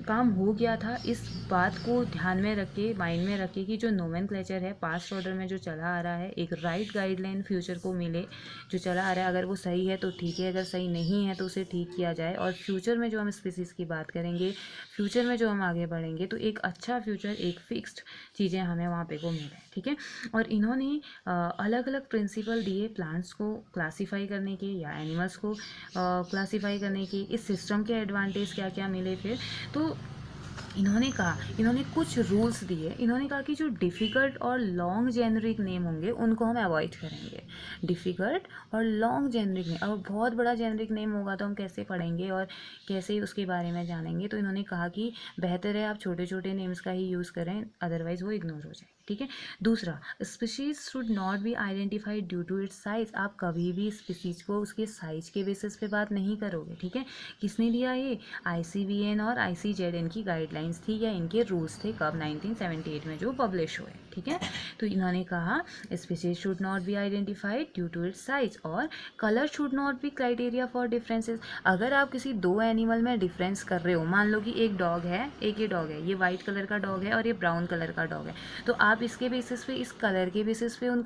काम हो गया था। इस बात को ध्यान में रख के, माइंड में रख के कि जो नोमेनक्लेचर है पास्ट ऑर्डर में जो चला आ रहा है, एक राइट गाइडलाइन फ्यूचर को मिले, जो चला आ रहा है अगर वो सही है तो ठीक है, अगर सही नहीं है तो उसे ठीक किया जाए, और फ्यूचर में जो हम स्पीसीज़ की बात करेंगे, फ्यूचर में जो हम आगे बढ़ेंगे तो एक अच्छा फ्यूचर, एक फिक्स्ड चीज़ें हमें वहाँ पे को मिले, ठीक है। और इन्होंने अलग अलग प्रिंसिपल दिए प्लांट्स को क्लासीफाई करने के या एनिमल्स को क्लासीफाई करने की। इस सिस्टम के एडवांटेज क्या क्या मिले फिर, तो इन्होंने कहा, इन्होंने कुछ रूल्स दिए। इन्होंने कहा कि जो डिफ़िकल्ट और लॉन्ग जेनरिक नेम होंगे उनको हम अवॉइड करेंगे। डिफ़िकल्ट और लॉन्ग जेनरिक नेम, अब बहुत बड़ा जेनरिक नेम होगा तो हम कैसे पढ़ेंगे और कैसे उसके बारे में जानेंगे, तो इन्होंने कहा कि बेहतर है आप छोटे छोटे नेम्स का ही यूज़ करें, अदरवाइज़ वो इग्नोर हो जाए, ठीक है। दूसरा, species should not be identified due to its size. आप कभी भी स्पीशीज को उसके साइज के बेसिस पे बात नहीं करोगे, ठीक है। किसने दिया ये? ICBN और ICZN की गाइडलाइंस थी या इनके रूल्स थे, कब? 1978 में जो पब्लिश हुए, ठीक है। तो इन्होंने कहा species should not be identified due to its size, और colour should not be criteria for differences. अगर आप किसी दो एनिमल में डिफरेंस कर रहे हो, मान लो कि एक डॉग है, एक ये डॉग है, ये वाइट कलर का डॉग है और ये ब्राउन कलर का डॉग है, तो आप इसके बेसिस पे, इस कलर के बेसिस पे उन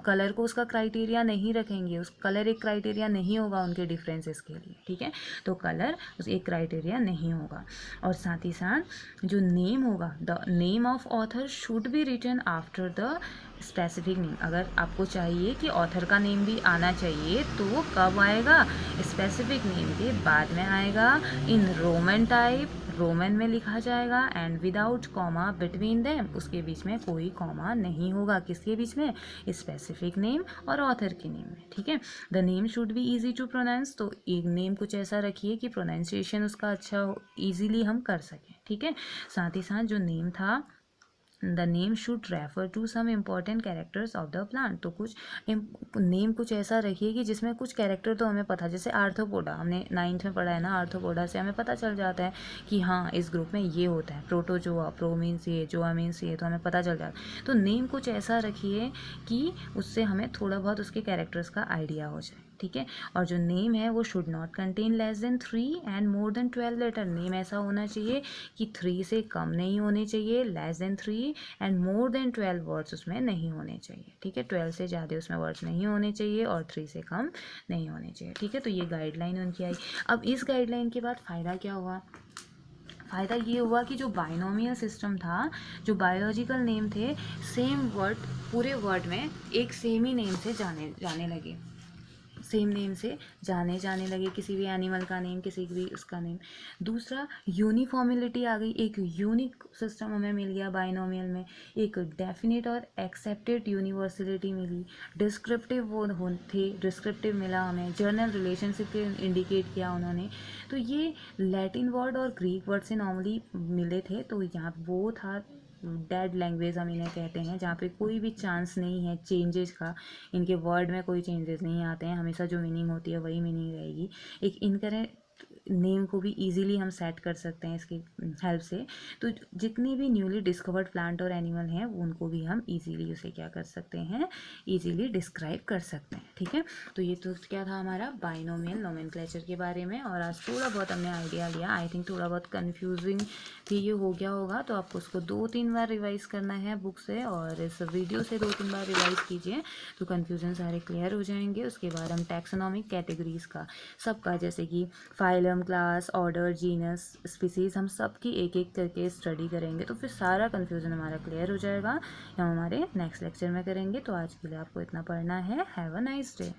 कलर को उसका क्राइटेरिया नहीं रखेंगे, उस कलर एक क्राइटेरिया नहीं होगा उनके डिफरेंसेस के लिए, ठीक है। तो कलर उस एक क्राइटेरिया नहीं होगा। और साथ ही साथ जो नेम होगा, the name of author should be written after the specific name. अगर आपको चाहिए कि ऑथर का नेम भी आना चाहिए तो वो कब आएगा? स्पेसिफिक नेम के बाद में आएगा, इन रोमन टाइप, रोमन में लिखा जाएगा, and without comma between them, उसके बीच में कोई कॉमा नहीं होगा। किसके बीच में? स्पेसिफिक नेम और ऑथर के नेम में, ठीक है। The name should be easy to pronounce, तो एक नेम कुछ ऐसा रखिए कि प्रोनाउंसिएशन उसका अच्छा हो, ईजीली हम कर सकें, ठीक है। साथ ही साथ जो नेम था, the name should refer to some important characters of the plant, तो कुछ नेम कुछ ऐसा रखिए कि जिसमें कुछ कैरेक्टर तो हमें पता, जैसे आर्थ्रोपोडा हमने 9th में पढ़ा है ना, आर्थ्रोपोडा से हमें पता चल जाता है कि हाँ इस ग्रुप में ये होता है, प्रोटोजोआ, प्रो मीन्स ये, जोआ मीन्स ये, तो हमें पता चल जाता है। तो नेम कुछ ऐसा रखिए कि उससे हमें थोड़ा बहुत उसके कैरेक्टर्स का आइडिया हो जाए, ठीक है। और जो नेम है वो should not contain less than 3 and more than 12 letter. Name ऐसा होना चाहिए कि 3 से कम नहीं होने चाहिए, less than 3 and more than 12 words उसमें नहीं होने चाहिए, ठीक है। 12 से ज़्यादा उसमें वर्ड्स नहीं होने चाहिए और 3 से कम नहीं होने चाहिए, ठीक है। तो ये गाइडलाइन उनकी आई। अब इस गाइडलाइन के बाद फ़ायदा क्या हुआ? फ़ायदा ये हुआ कि जो बाइनोमियल सिस्टम था, जो बायोलॉजिकल नेम थे, सेम वर्ड, पूरे वर्ड में एक सेम ही नेम से जाने लगे, सेम नेम से जाने लगे, किसी भी एनिमल का नेम, किसी भी उसका नेम। दूसरा, यूनिफॉर्मिलिटी आ गई, एक यूनिक सिस्टम हमें मिल गया बाइनोमियल में, एक डेफिनेट और एक्सेप्टेड यूनिवर्सलिटी मिली, डिस्क्रिप्टिव वो थे, डिस्क्रिप्टिव मिला हमें, जर्नल रिलेशनशिप इंडिकेट किया उन्होंने। तो ये लैटिन वर्ड और ग्रीक वर्ड से नॉर्मली मिले थे, तो यहाँ वो था डेड लैंग्वेज हम इन्हें कहते हैं, जहाँ पे कोई भी चांस नहीं है चेंजेस का, इनके वर्ड में कोई चेंजेस नहीं आते हैं, हमेशा जो मीनिंग होती है वही मीनिंग रहेगी। एक इनकरेक्ट नेम को भी इजीली हम सेट कर सकते हैं इसकी हेल्प से। तो जितनी भी न्यूली डिस्कवर्ड प्लांट और एनिमल हैं उनको भी हम इजीली उसे क्या कर सकते हैं, इजीली डिस्क्राइब कर सकते हैं। ठीक है, तो ये तो क्या था हमारा बाइनोमियल नोमेनक्लेचर के बारे में। और आज थोड़ा बहुत हमने आइडिया लिया, आई थिंक थोड़ा बहुत कन्फ्यूजिंग भी ये हो गया होगा, तो आपको उसको 2-3 बार रिवाइज करना है बुक से और इस वीडियो से 2-3 बार रिवाइज कीजिए तो कन्फ्यूजन सारे क्लियर हो जाएंगे। उसके बाद हम टैक्सोनॉमिक कैटेगरीज का सबका, जैसे कि phylum, class, order, genus, species, हम सब की एक एक करके स्टडी करेंगे तो फिर सारा कन्फ्यूजन हमारा क्लियर हो जाएगा। हम हमारे नेक्स्ट लेक्चर में करेंगे। तो आज के लिए आपको इतना पढ़ना है। Have a nice day.